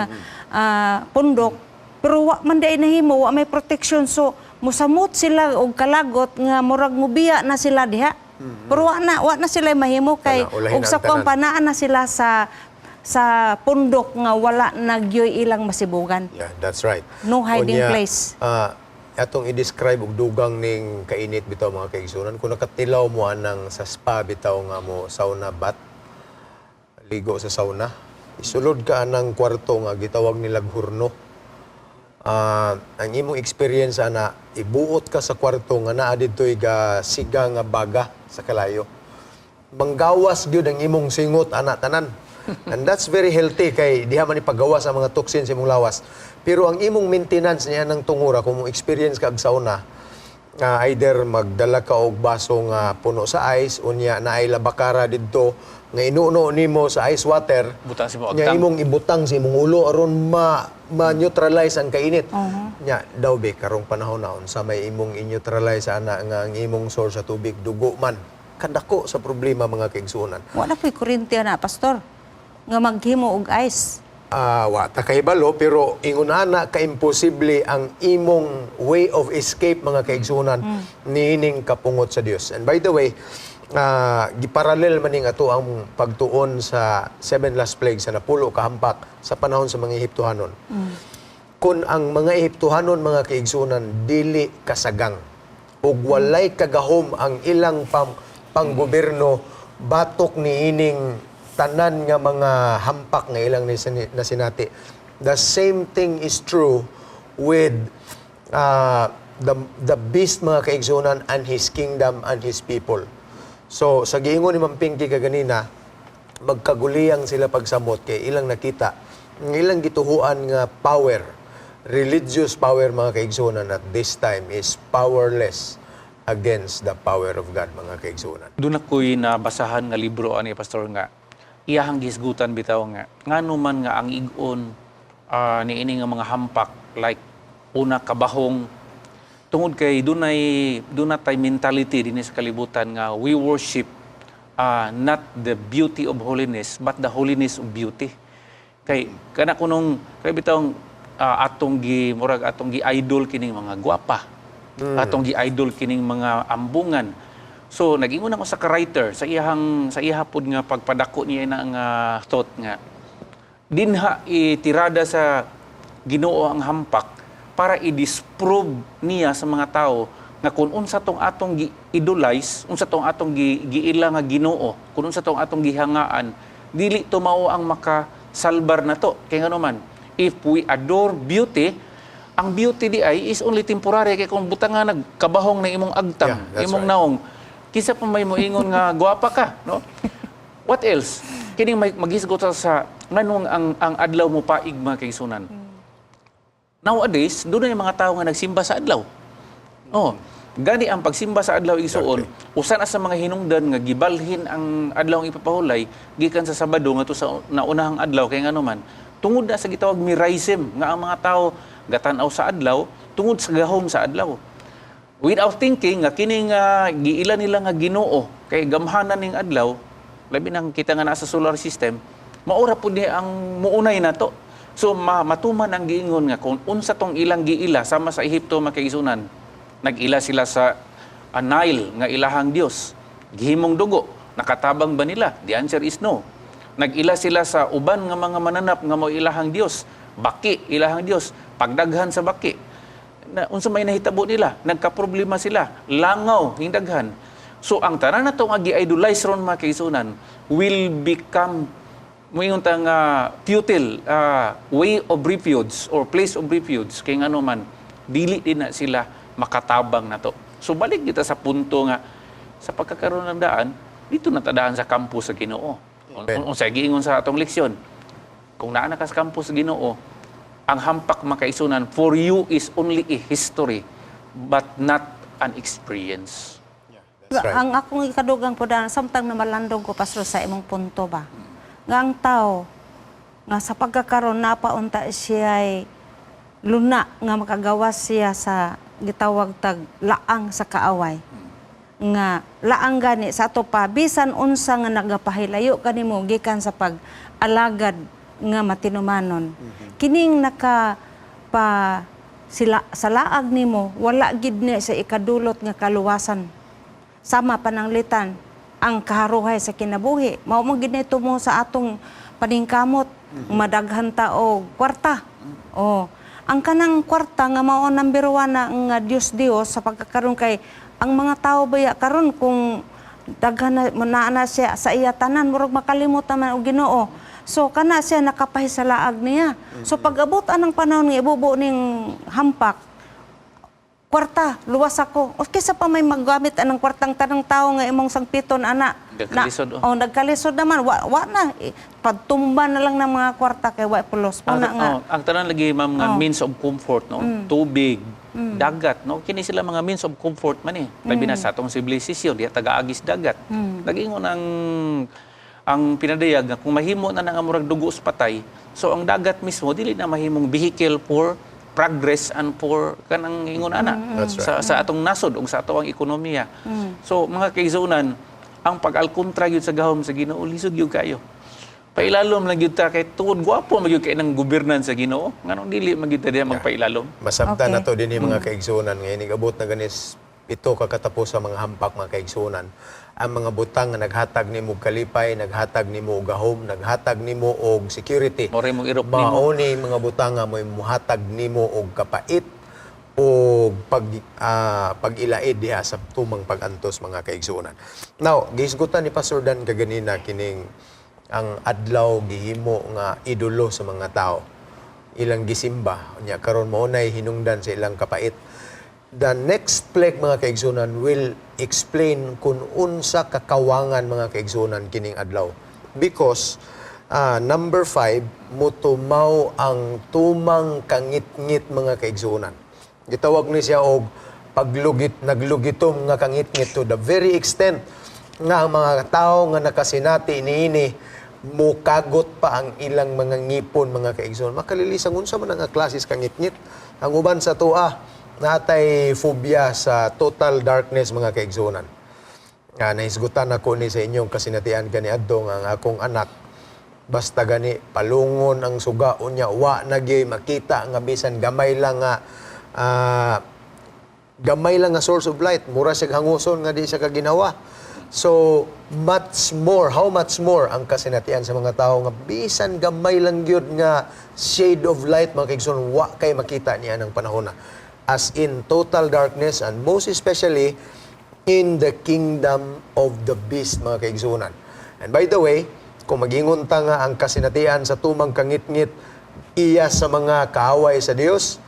pundok. Pero wa man day nahimo, wa may protection. So, musamot sila og kalagot nga murag mubiya na sila diha. Pero wa na sila mahimo kay Ulahin og ang sa tanan. panaan na sila sa pundok nga wala nagyoy ilang masibugan. Yeah, that's right. No hiding Unya, place. Atong i-describe og dugang ning kainit bitaw mga kaigsunan. Kung nakatilaw mo anang sa spa bitaw nga mo sauna bath, ligo sa sauna, isulod ka anang kwarto nga gitawag nilag hurno. Ang imong experience ana ibuot ka sa kwarto nga naa didtoy ga siga nga baga sa kalayo. Manggawas gyud ang imong singot ana tanan. And that's very healthy kay diha man ipagawas ang mga toxins sa imong lawas. Pero ang imong maintenance niya ng tungura kung mo experience ka og sauna, either magdala ka og baso nga puno sa ice unya naay labakara didto nga inuno nimo sa ice water. Butang si mo Nga agtang. imong ibutang sa imong ulo aron ma-neutralize ang kainit. Nya daw be karong panahon naon sa may imong i-neutralize ana nga ang imong source sa tubig dugo man. Kadako sa problema mga kaigsuonan. Wa na po'y kuryente na, pastor. Nga maghimo og ice. Wa ta kahibalo pero ingon ana ka imposible ang imong way of escape mga kaigsuonan niining kapungot sa Dios. And by the way, giparalel man ning ato ang pagtuon sa 7 last plagues sa napulo ka hampak sa panahon sa mga Ehiptohanon. Kung ang mga Ehiptohanon mga kaigsuonan dili kasagang ug walay kagahom ang ilang panggobyerno batok niining tanan nga mga hampak nga ilang nasinati. The same thing is true with the beast mga kaigsuonan and his kingdom and his people. So sa giingon ni Ma'am Pinky kaganina, magkaguliyang sila pagsamot kay ilang nakita ng ilang gituhuan nga power, religious power mga kaigsuonan at this time is powerless against the power of God mga kaigsuonan. Doon ako'y nabasahan nga libro ani pastor nga iyahang gisgutan bitaw nga ngano man nga ang igon niini nga mga hampak like una kabahong tungod kay dunay mentality dinhi sa kalibutan nga we worship not the beauty of holiness but the holiness of beauty. Kay kana kunong kay bitaw atong gi idol kining mga gwapa. Atong gi idol kining mga ambungan. So nag-ingon ako sa ka-writer sa iha pod nga pagpadako niya na nga thought nga dinha itirada sa Ginoo ang hampak para i-disprove niya sa mga tao nga kung unsa tong atong gi-idolize, unsa tong atong giila nga Ginoo, kung unsa tong atong gihangaan, dili to mao ang makasalbar na to. Kaya nga naman, if we adore beauty, ang beauty di ay is only temporary kay kung butang nga nagkabahong na imong agtang, Yeah, that's imong right. naong, kisa pa may moingon nga gwapa ka, no? What else? Kini maghisgot sa nganong ang adlaw mo paig mga kaigsunan. Nowadays, doon na yung mga tao nga nagsimba sa adlaw. Oh, gani ang pagsimba sa adlaw igsuon, usa na sa mga hinungdan nga gibalhin ang adlaw ang ipapahulay gikan sa Sabado ngadto sa naunahang adlaw kay ngano man tungod na sa gitawag miraism nga ang mga tao gatan-aw sa adlaw tungod sa gahom sa adlaw. Without thinking nga kining giila nila nga Ginoo kay gamhanan ning adlaw, labi nang kita nga nasa solar system, maura pud ni ang muunay nato. So matuman ang giingon nga kung unsa tong ilang giila sama sa Ehipto makaigsunan. Nag-ila sila sa Nile nga ilahang Dios. Gihimong dugo, nakatabang ba nila? The answer is no. Nag-ila sila sa uban nga mga mananap nga mao ilahang Dios. Baki ilahang Dios. Pagdaghan sa baki. Unsa may nahitabo nila? Nagka-problema sila. Langaw hindaghan. So ang tanan nato nga gi-idolize ron mga kaigsunan will become moingon ta nga futile way of refuge or place of refuge kay ngano man dili din na sila makatabang na to. So balik kita sa punto nga sa pagkakaroon ng daan dito na tadaan sa campus sa Ginoo. Unsa giingon sa atong leksyon, kung naa na ka sa campus sa Ginoo, ang hampak makaisunan for you is only a history but not an experience. That's right. Ang akong ikadugang po daan, samtang na malandong ko pastor sa imong punto ba. Nga ang tao, nga sa pagkakaroon napaunta siya ay luna nga makagawas siya sa gitawag tag laang sa kaaway. Nga laang gani sa ato pa bisan unsa nga nagapahilayo kanimo gikan sa pag-alagad nga matinumanon. Kining naka pa sila sa laag nimo wala gid ni sa ikadulot nga kaluwasan. Sama pananglitan ang kaharuhay sa kinabuhi. Mao man gid mo sa atong paningkamot, madaghan ta og kwarta. Oh, ang kanang kwarta nga mao number 1 na nga Dios sa pagkakaroon kay ang mga tao baya karon kung daghan na siya sa iya tanan murag makalimot man og Ginoo. So kana siya nakapahisalaag niya. So pag-abot anang panahon nga ibubo ning hampak kwarta, luwas ako. O kisa pa may maggamit anang kwartang tanang tao nga imong sangpiton, ana. Nagkalisod, O, nagkalisod naman. Wa na. Pagtumba na lang ng mga kwarta kay wa pulos. Una nga. Ang tanan lagi ma'am nga means of comfort, no? Tubig, dagat, no? Kini sila mga means of comfort man eh. Labi na sa atong civilization, diya taga-agis dagat. Nag-ingon ang pinadayag nga kung mahimo na nang amurag dugo sa patay, so ang dagat mismo dili na mahimong vehicle for progress and for kanang ingon ana That's right. sa atong nasod ug sa atong ekonomiya. So mga kaigsunan, ang pag-alkontra gyud sa gahom sa Ginoo lisod gyud kayo. Pailalom lang gyud ta kay tuod gwapo magyud kay nang gobyernan sa Ginoo. Nganong dili magyud ta diha magpailalom. Masabtan Okay. na to din yung mga kaigsunan ngayon. Igabot na ganis ito kakatapos sa mga hampak mga kaigsunan. Ang mga butang nga naghatag nimo og kalipay, naghatag nimo og gahom, naghatag nimo og security. More mong irop nimo. Mauni mga butang nga mo muhatag nimo og kapait o pag-ilaid diha sa tumang pag-antos mga kaigsunan. Now, gihisgutan ni Pastor Dan kaganina kining ang adlaw gihimo nga idolo sa mga tao. Ilang gisimba nya karon mo nay hinungdan sa ilang kapait. The next plague mga kaigsunan will explain kung unsa kakawangan mga kaigsunan kining adlaw. Because number 5, mutumaw ang tumang kangit-ngit mga kaigsunan. Gitawag ni siya og naglugitom nga kangit-ngit to the very extent nga ang mga tao nga nakasinati niini mukagot pa ang ilang mga ngipon mga kaigsunan. Makalilisang unsa man nga klases kangit-ngit. Ang uban sa tuwa natay phobia sa total darkness mga kaigsunan. Nahisgutan ako ni sa inyong kasinatian kani adto nga ang akong anak basta gani palungon ang suga unya wa nagay makita nga bisan gamay lang nga Gamay lang nga source of light, mura siya hanguson nga di siya kaginawa. So, much more, how much more ang kasinatian sa mga tao nga bisan gamay lang gyud nga shade of light mga kaigsoon, wa kay makita niya ng panahon na. As in total darkness and most especially in the kingdom of the beast mga kaigsunan. And by the way, kung magingon ta nga ang kasinatian sa tumang kangit-ngit iya sa mga kaaway sa Dios,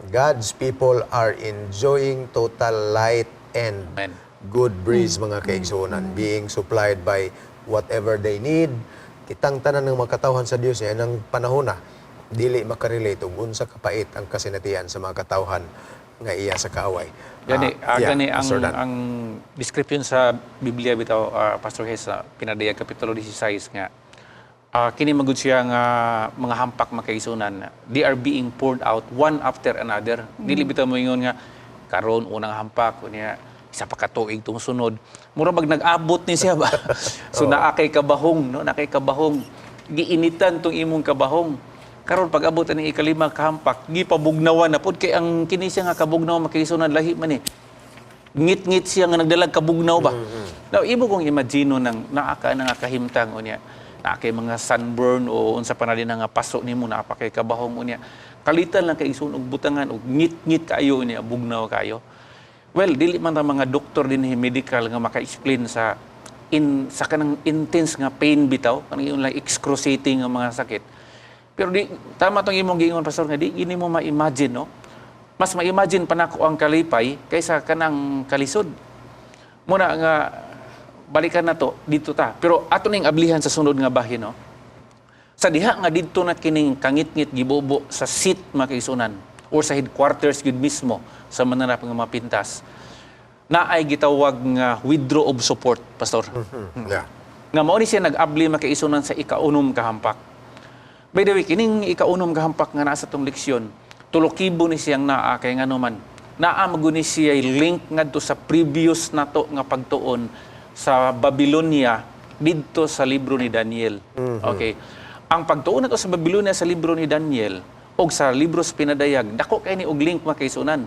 God's people are enjoying total light and Amen. good breeze mga kaigsunan, being supplied by whatever they need. Kitang tanan ng makatawhan sa Dios yan ang panahon na dili makarelate ug unsa kapait ang kasinatian sa mga katawhan nga iya sa kaaway. Gani, gani Pastor Dan. ang description sa Biblia bitaw, Pastor Hes, sa Pinadayag Kapitulo 16 nga, kini magud siya nga mga hampak makaisunan, they are being poured out one after another. Dili bitaw mo ingon nga karon unang hampak unya isa pa ka tuig tong sunod. Mura bag nag-abot ni siya ba? So naa kay kabahong, no? Na kay kabahong. Giinitan tong imong kabahong. Karon pag abot ani ikalima ka hampak, gipabugnawan na pud kay ang kini siya nga kabugnaw makaisunan lahi man eh. Ngit-ngit siya nga nagdalag kabugnaw ba. Now imo kong imagine nang naa ka nga kahimtang unya. Na kay mga sunburn o unsa pa na din nga paso nimo na pa kay kabahong unya. Kalitan lang kay isunog butangan og ngit-ngit kayo unya bugnaw kayo. Well, dili man ta mga doktor din medical nga maka-explain sa kanang intense nga pain bitaw, kanang yung like excruciating nga mga sakit. Pero di tama tong imong giingon pastor nga di gini mo ma-imagine, no? Mas ma-imagine pa nako ang kalipay kaysa kanang kalisod. Muna nga balikan na to dito ta. Pero ato ning ablihan sa sunod nga bahin, no? Sa diha nga didto na kining kangit-ngit gibobo sa seat makaisunan or sa headquarters gid mismo sa mananap nga mapintas. Naay gitawag nga withdraw of support, pastor. Yeah. Nga mao ni siya nag-abli makaisunan sa ikaunom ka hampak. By the way, kining ikaunom ka hampak nga naa sa tong leksyon, tulokibo ni siyang naa kay nganuman. Naa maguni siya link ngadto sa previous nato nga pagtuon sa Babylonia didto sa libro ni Daniel. Okay. Ang pagtuon nato sa Babylonia sa libro ni Daniel og sa libro sa Pinadayag, dako kay ni og link makaisunan.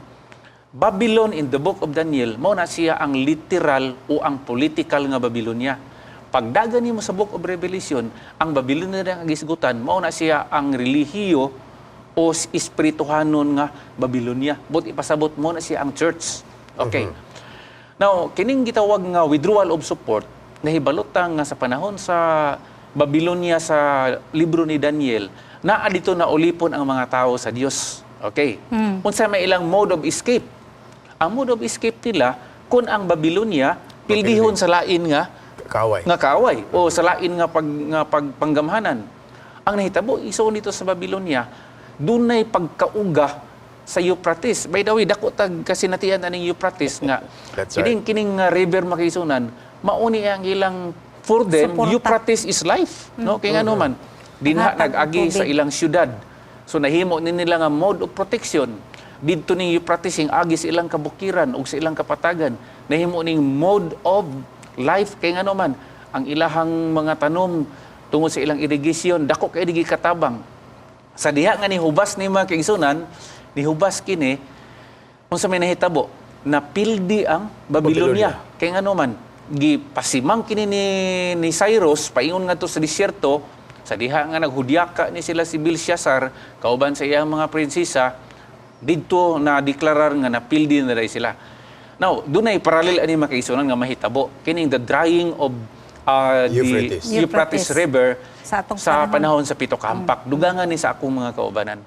Babylon in the book of Daniel, mao na siya ang literal o ang political nga Babylonia. Pagdagan nimo sa book of Revelation, ang Babylonia nga gisgutan, mao na siya ang relihiyo o espirituhanon nga Babylonia. But ipasabot mo na siya ang church. Okay. Now, kining gitawag nga withdrawal of support, nahibalotang nga sa panahon sa Babylonia sa libro ni Daniel, naa dito na ulipon ang mga tao sa Dios. Okay. Unsa may ilang mode of escape. Ang mode of escape nila kung ang Babylonia pildihon sa lain nga kaaway o sa lain nga pagpanggamhanan. Ang nahitabo iso nito sa Babylonia, dunay pagkauga sa Euphrates. By the way, dako tag kasinatian aning Euphrates nga kining river makaisunan, mauni ang ilang for them Euphrates is life, no? Kay ngano man dinha nag-agi sa ilang syudad. So nahimo ni nila nga mode of protection didto ning Euphrates ing agi sa ilang kabukiran ug sa ilang kapatagan. Nahimo ning mode of life kay ngano man ang ilahang mga tanom tungod sa ilang irrigation dako kay digi katabang. Sa diha nga nihubas ni mga kaigsunan, nihubas kini unsa may nahitabo na pildi ang Babylonia. Kay ngano man gipasimang kini ni Cyrus paingon ngadto sa disyerto sa diha nga naghudyaka ni sila si Belshazzar kauban sa iyang mga prinsesa didto na deklarar nga napildi na dai sila. Now, dunay parallel ani makaisunan nga mahitabo kining the drying of the Euphrates River sa panahon sa pito ka hampak. Dugangan ni sa akong mga kaubanan.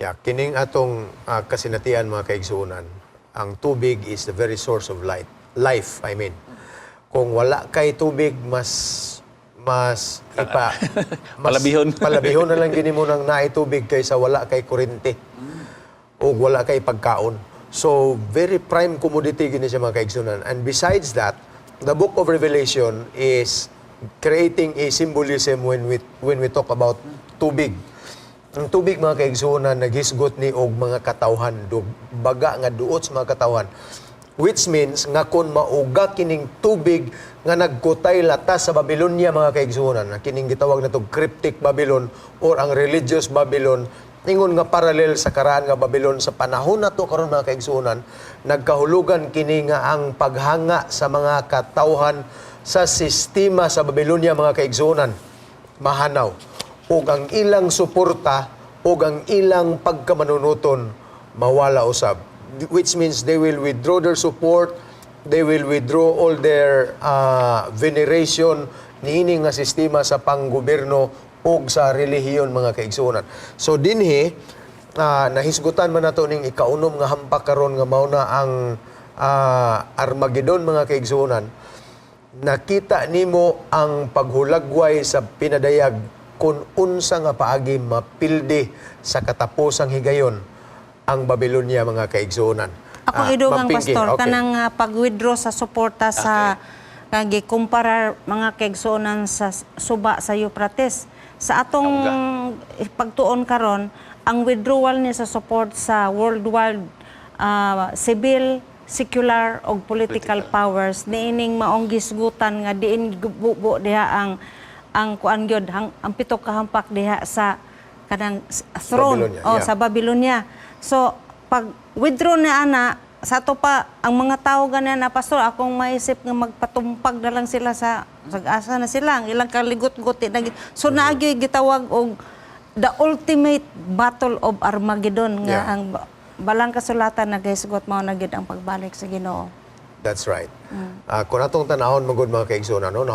Yeah, kining atong kasinatian mga kaigsuonan, ang tubig is the very source of light. Life, I mean. Kung wala kay tubig, mas palabihon na lang gini mo nang naay tubig kaysa wala kay kuryente o wala kay pagkaon. So, very prime commodity gini siya mga kaigsunan. And besides that, the book of Revelation is creating a symbolism when we talk about tubig. Ang tubig mga kaigsunan naghisgot ni og mga katawhan, baga nga duot sa mga katawhan. Which means nga kung mauga kining tubig nga nagkutay latas sa Babylonia mga kaigsunan, na kining gitawag na to cryptic Babylon or ang religious Babylon, ingon nga paralel sa karaan nga Babylon sa panahon na to karon mga kaigsuonan, nagkahulugan kini nga ang paghanga sa mga katawhan sa sistema sa Babylonia mga kaigsuonan mahanaw, ug ang ilang suporta ug ang ilang pagkamanunuton mawala usab, which means they will withdraw their support, they will withdraw all their veneration niini nga sistema sa panggobyerno ug sa relihiyon mga kaigsuonan. So dinhi nahisgutan man nato ning ikaunom nga hampak karon nga mao na ang Armageddon mga kaigsuonan. Nakita nimo ang paghulagway sa pinadayag kung unsa nga paagi mapildi sa katapusang higayon ang Babylonia mga kaigsuonan. Ako idugang Ma'am Pinky, pastor okay. kanang pag-withdraw sa suporta sa kagi kumpara mga kaigsuonan sa suba sa Euphrates. Sa atong pagtuon karon, ang withdrawal niya sa support sa worldwide civil, secular o political powers niining maong gisgutan nga diin bubo diha ang kuan gyud ang pito ka hampak diha sa kanang throne Babylonia, sa Babylonia. So pag withdraw ni ana sa ato pa ang mga tao ganyan na pastor akong maisip nga magpatumpag na lang sila sa asa na sila ang ilang kaligot-guti na so naagyoy gitawag og the ultimate battle of Armageddon nga Yeah. ang balang kasulatan nagahisgot mao na gid ang pagbalik sa Ginoo. That's right. Kung atong tanahon magud mga kaigsuonan no,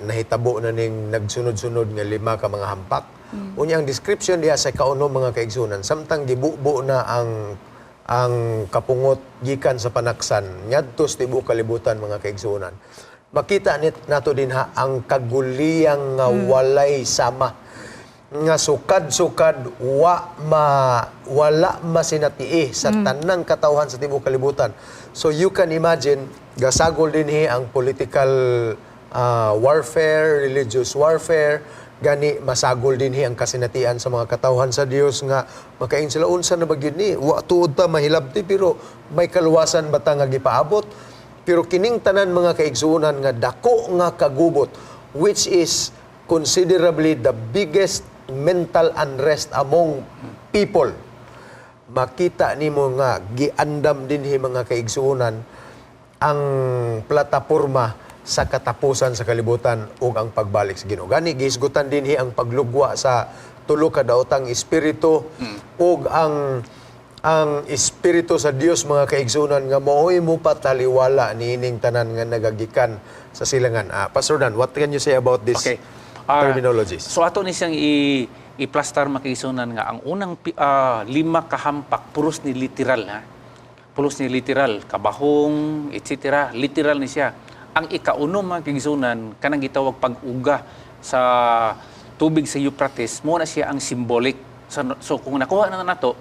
nahitabo na ning nagsunod-sunod nga 5 ka mga hampak. Unya ang description diha sa kaunom mga kaigsuonan samtang gibubo na ang kapungot gikan sa panaksan ngadto sa tibuok kalibutan mga kaigsuonan. Makita nato din ang kaguliyang nga walay sama nga sukad-sukad wala masinatihi sa tanang katawhan sa tibuok kalibutan. So you can imagine gasagol dinhi ang political warfare, religious warfare, gani masagol dinhi ang kasinatian sa mga katawhan sa Dios nga makain sila unsa na bagyod ni wa tuod ta mahilabti pero may kaluwasan bata nga gipaabot. Pero kining tanan mga kaigsuonan nga dako nga kagubot which is considerably the biggest mental unrest among people. Makita nimo nga giandam dinhi mga kaigsuonan ang plataporma sa katapusan sa kalibutan ug ang pagbalik sa Ginoo. Gani gihisgutan dinhi ang paglugwa sa tulo ka daotang espiritu ug ang espiritu sa Dios mga kaigsuonan nga maoy mo pataliwala niining tanan nga nagagikan sa silangan. Pastor Dan, what can you say about this? Okay. Terminologies. So ato ni siyang i-plastar makaisunan nga ang unang 5 kahampak puros ni literal ha. Puros ni literal, kabahong, etc. Literal ni siya. Ang ikaunom mga kaigsunan kanang gitawag pag-uga sa tubig sa Euphrates mo na siya ang symbolic. So kung nakuha na nato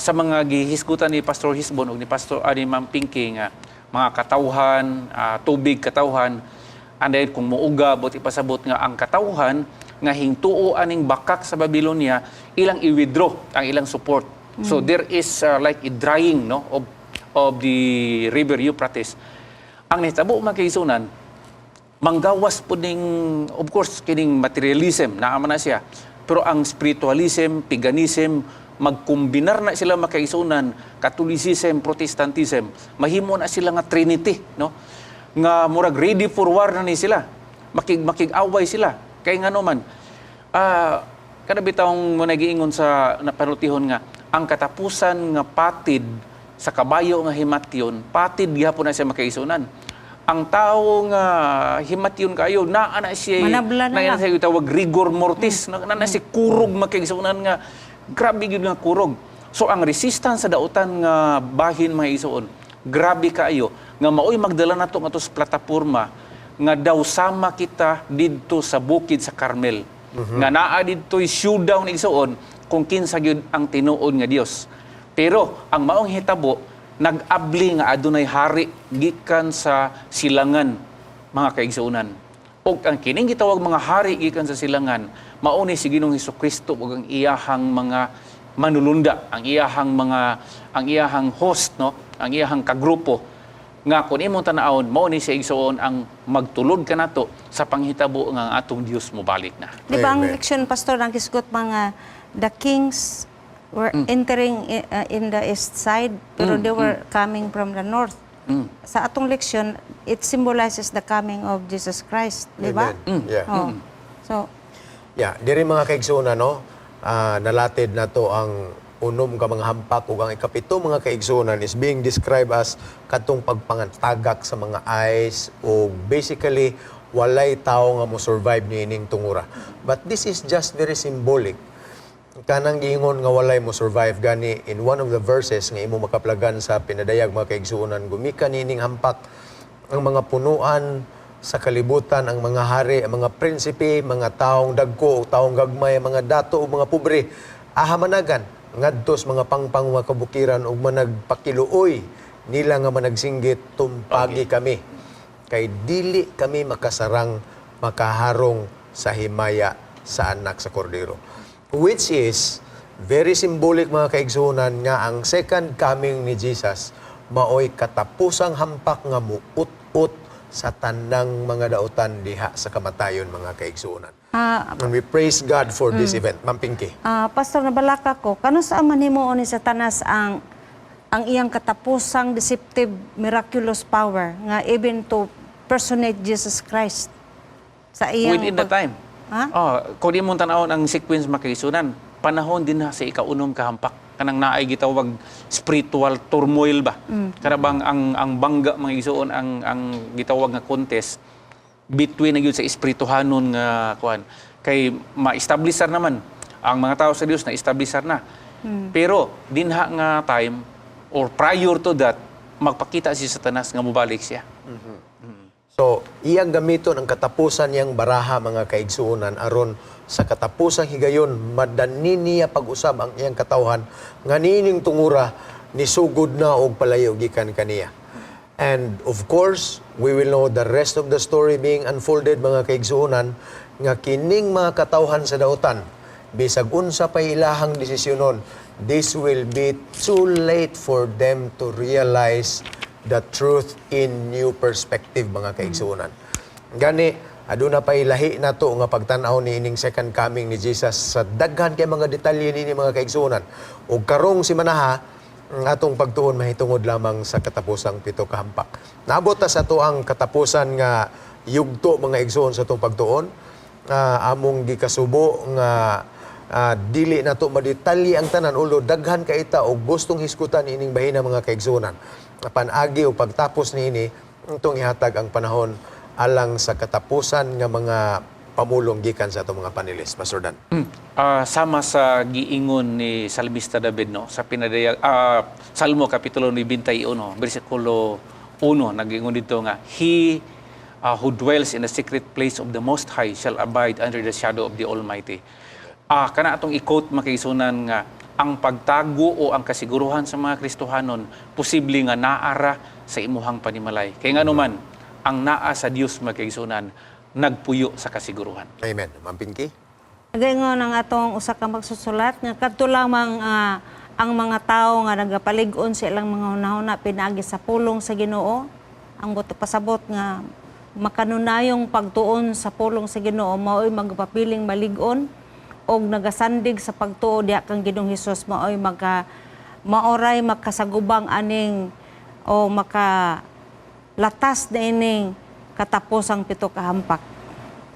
sa mga gihisgutan ni Pastor Hisbon o ni Pastor ni Ma'am Pinky nga mga katawhan, tubig katawhan. And then, kung muuga, buti pasabot nga ang katawhan, nga hingtuo aning bakak sa Babylonia, ilang i-withdraw ang ilang support. So there is like a drying no of the river Euphrates. Ang nahitabo mga kaigsuonan, manggawas po ning, of course, kining materialism, naaman na siya. Pero ang spiritualism, paganism, magkombinar na sila mga kaigsuonan, Catholicism, Protestantism, mahimo na sila nga Trinity, no? Nga murag ready for war na ni sila. Makig-away sila. Kaya nga naman, kada bitawng nagiingon sa napanutihon nga, ang katapusan nga patid sa kabayo nga himatyon, patid gyapon na siya makaisunan. Ang tao nga himatyon kayo, naa na siya, Manabla na lang. siya tawag rigor mortis, na siya kurog makaisunan nga, grabe yun nga kurog. So ang resistance sa dautan nga bahin mga isuon, grabe kaayo nga maoy magdala nato nga to sa plataporma nga daw sama kita didto sa bukid sa Carmel. Nga naa didto'y showdown igsoon kung kinsa gyud ang tinuod nga Dios. Pero ang maong hitabo nag-abli nga adunay hari gikan sa silangan mga kaigsuonan. Og ang kining gitawag mga hari gikan sa silangan mao ni si Ginoong Hesukristo ug ang iyahang mga manulunda, ang iyahang host no, ang iyahang kagrupo. nga kung imong tanawon mao ni siya igsuon ang magtulod ka nato sa panghitabo nga ang atong Dios mobalik na. Di ba ang Amen. leksyon, Pastor, ang kisgot mga the kings were entering in the east side, pero they were coming from the north. Sa atong leksyon, it symbolizes the coming of Jesus Christ. Di ba? Amen. Yeah. Oh. So, Yeah, diri mga kaigsunan, no, nalatid na to ang unom ka mga hampak ug ang ikapito mga kaigsunan is being described as katong pagpangantagak sa mga ice o basically walay tao nga mo survive niining tungura. But this is just very symbolic. Kanang giingon nga walay mo survive gani in one of the verses nga imo makaplagan sa pinadayag mga kaigsunan, gumika niining hampak ang mga punuan sa kalibutan, ang mga hari, ang mga prinsipe, mga taong dagko, taong gagmay, mga dato o mga pobre, ahamanagan, ngadtos mga pangpang mga kabukiran o managpakiluoy nila nga managsinggit, tumpagi kami. Kay dili kami makasarang, makaharong sa himaya sa anak sa kordero. Which is, very symbolic mga kaigsunan nga ang second coming ni Jesus, maoy katapusang hampak nga muut-ut sa tanang mga dautan diha sa kamatayon mga kaigsunan. And we praise God for this event. Ma'am Pinky. Pastor, nabalaka ko, kano sa manhimuon ni Satanas ang iyang katapusang deceptive miraculous power nga even to personate Jesus Christ sa iyang Within the time. Ha? Kung di mong tanawon ang sequence makisunan, panahon din na sa ikaunom kahampak. Kanang naay gitawag spiritual turmoil ba? Karabang ang bangga mga isuon ang gitawag nga contest between na gyud sa espirituhanon nga kuan. Kay ma-establisher naman ang mga tao sa Dios na establisher na. Pero dinha nga time or prior to that magpakita si Satanas nga mobalik siya. So, iyang gamiton ang katapusan niyang baraha mga kaigsuonan aron sa katapusang higayon madani niya pag-usab ang iyang katawhan nga nining tungura ni sugod na og palayo gikan kaniya. And of course, we will know the rest of the story being unfolded mga kaigsuonan nga kining mga katawhan sa dautan bisag unsa pa ilahang desisyonon, this will be too late for them to realize the truth in new perspective mga kaigsuonan. Gani aduna pay lahi nato nga pagtan-aw ni ining second coming ni Jesus sa daghan kay mga detalye nini mga kaigsuonan. Ug karong si manaha ang atong pagtuon mahitungod lamang sa katapusang pito ka hampak. Naabot ta sa tuang katapusan nga yugto mga igsoon sa atong pagtuon. Among gikasubo nga dili nato madetalye ang tanan ulo daghan kaita og gustong hiskutan ining bahina mga kaigsuonan. Apan agi og pagtapos niini itong ihatag ang panahon alang sa katapusan nga mga pamulong gikan sa atong mga panelis. Pastor Dan. Sama sa giingon ni Salmista David no sa pinadayag Salmo kapitulo 91 bersikulo 1 nagingon dito nga he who dwells in the secret place of the Most High shall abide under the shadow of the Almighty. Kana atong i-quote makaisunan nga ang pagtago o ang kasiguruhan sa mga Kristohanon posible nga naara sa imuhang panimalay. Kay nga naman ang naa sa Dios makaisunan nagpuyo sa kasiguruhan. Amen. Ma'am Pinky. gayon ang atong usa ka magsusulat nga kadto lamang ang mga tawo nga nagapalig-on sa ilang mga hunahuna pinaagi sa pulong sa Ginoo. Ang buto pasabot nga makanunayong pagtuon sa pulong sa Ginoo mao'y magpapiling malig-on og nagasandig sa pagtuo diha kang Ginoong Hesus mao'y maoray makasagubang aning o makalatas na ining katapusang pito ka hampak.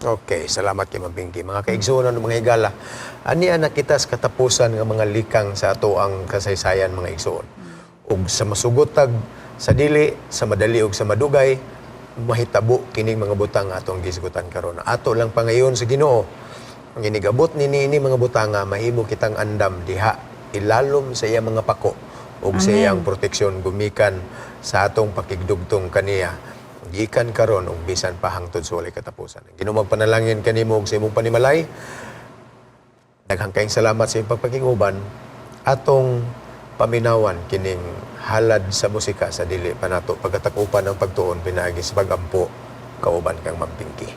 Okay, salamat kay Ma'am Pinky. Mga kaigsuonan ng mga higala, ania nakita sa katapusan ng mga likang sa ato ang kasaysayan mga igsuon. Ug sa masugotag, sa dili, sa madali ug sa madugay, mahitabo kining mga butang atong gisgutan karon. Ato lang pangayon sa Ginoo. Ang inigabot ni mga butanga mahimo kitang andam diha ilalom sa iya mga pako ug sa iyang proteksyon gumikan sa atong pakigdugtong kaniya gikan karon ug bisan pa hangtod sa walay katapusan. Ginoo magpanalangin kanimo ug sa imong panimalay. Daghang kayong salamat sa imong pagpakinguban atong paminawan kining halad sa musika sa dili pa nato pagkatakupan ang pagtuon pinaagi sa pagampo kauban kang Ma'am Pinky.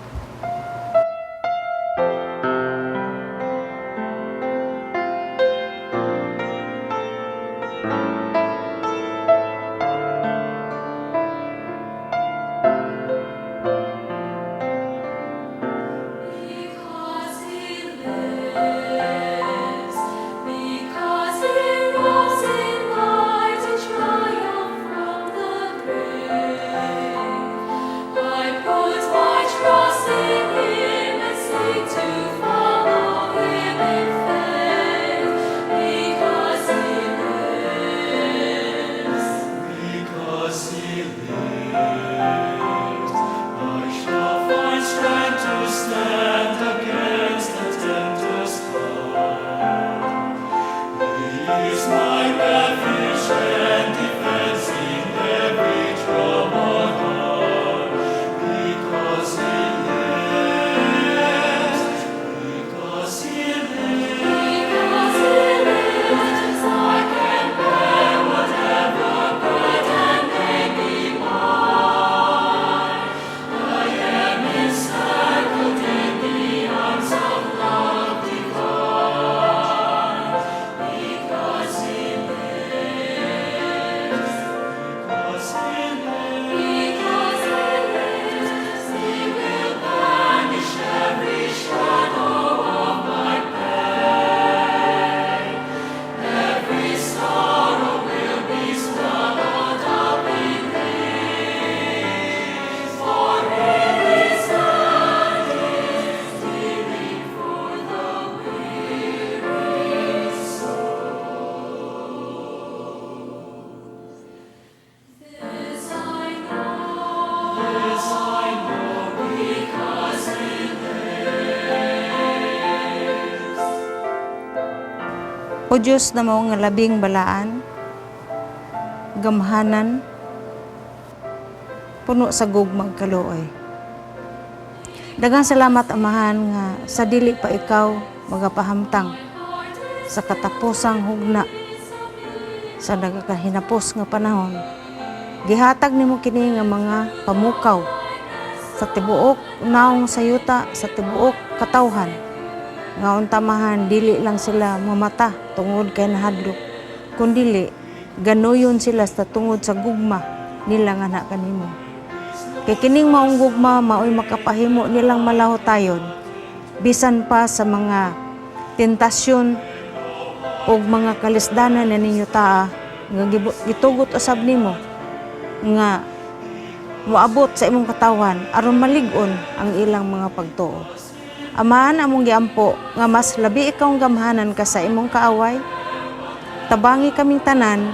O Diyos na mao nga labing balaan, gamhanan, puno sa gugmang kaluoy. Daghang salamat Amahan nga sa dili pa ikaw magapahamtang sa katapusang hugna sa nagakahinapos nga panahon. Gihatag nimo kini nga mga pamukaw sa tibuok naong sayuta, sa tibuok katawhan. Nga untamahan dili lang sila mamata tungod kay nahadlok, kundili ganuyon sila sa tungod sa gugma nila nga anak kanimo. Kay kining maong gugma maoy makapahimo nilang malahotayon bisan pa sa mga tentasyon o mga kalisdanan na ninyo taa nga gitugot usab nimo nga moabot sa imong katawan aron malig-on ang ilang mga pagtuo. Amahan among giampo nga mas labi ikaw gamhanan ka sa imong kaaway. Tabangi kaming tanan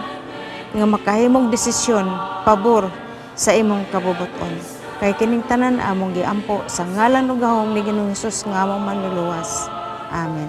nga makahimong desisyon pabor sa imong kabubuton. Kay kining tanan among giampo sa ngalan ug gahom ni Ginoong Hesus nga among manluluwas. Amen.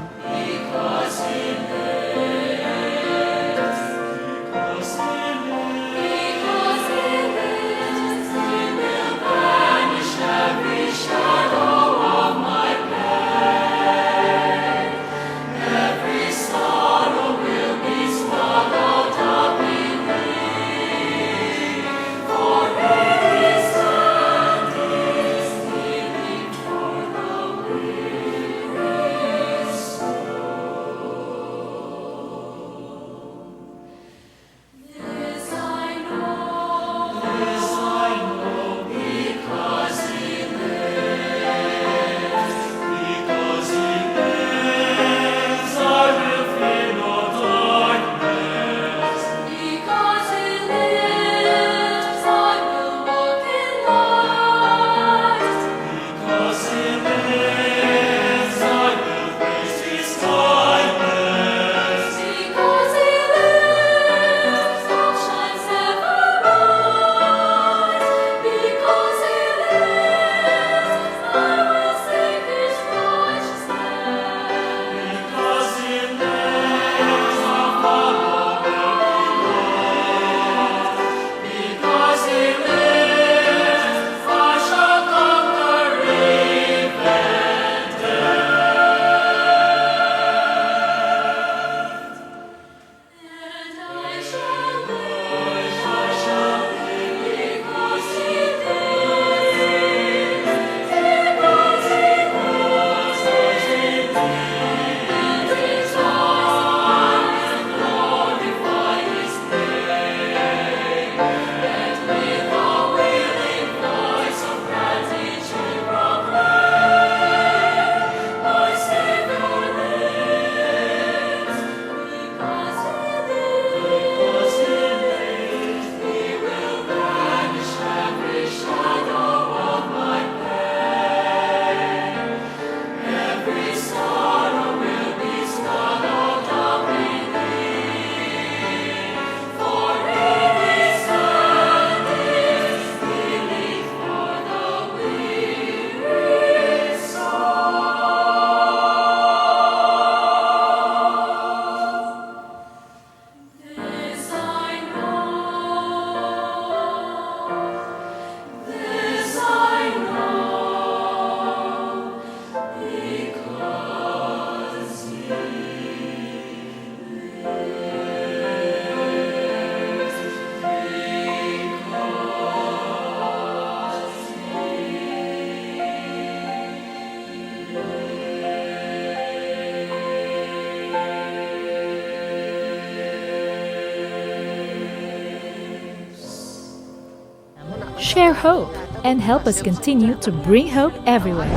Share hope and help us continue to bring hope everywhere.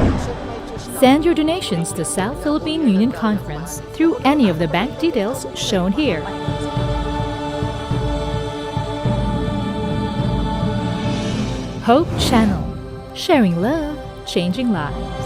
Send your donations to South Philippine Union Conference through any of the bank details shown here. Hope Channel. Sharing love, changing lives.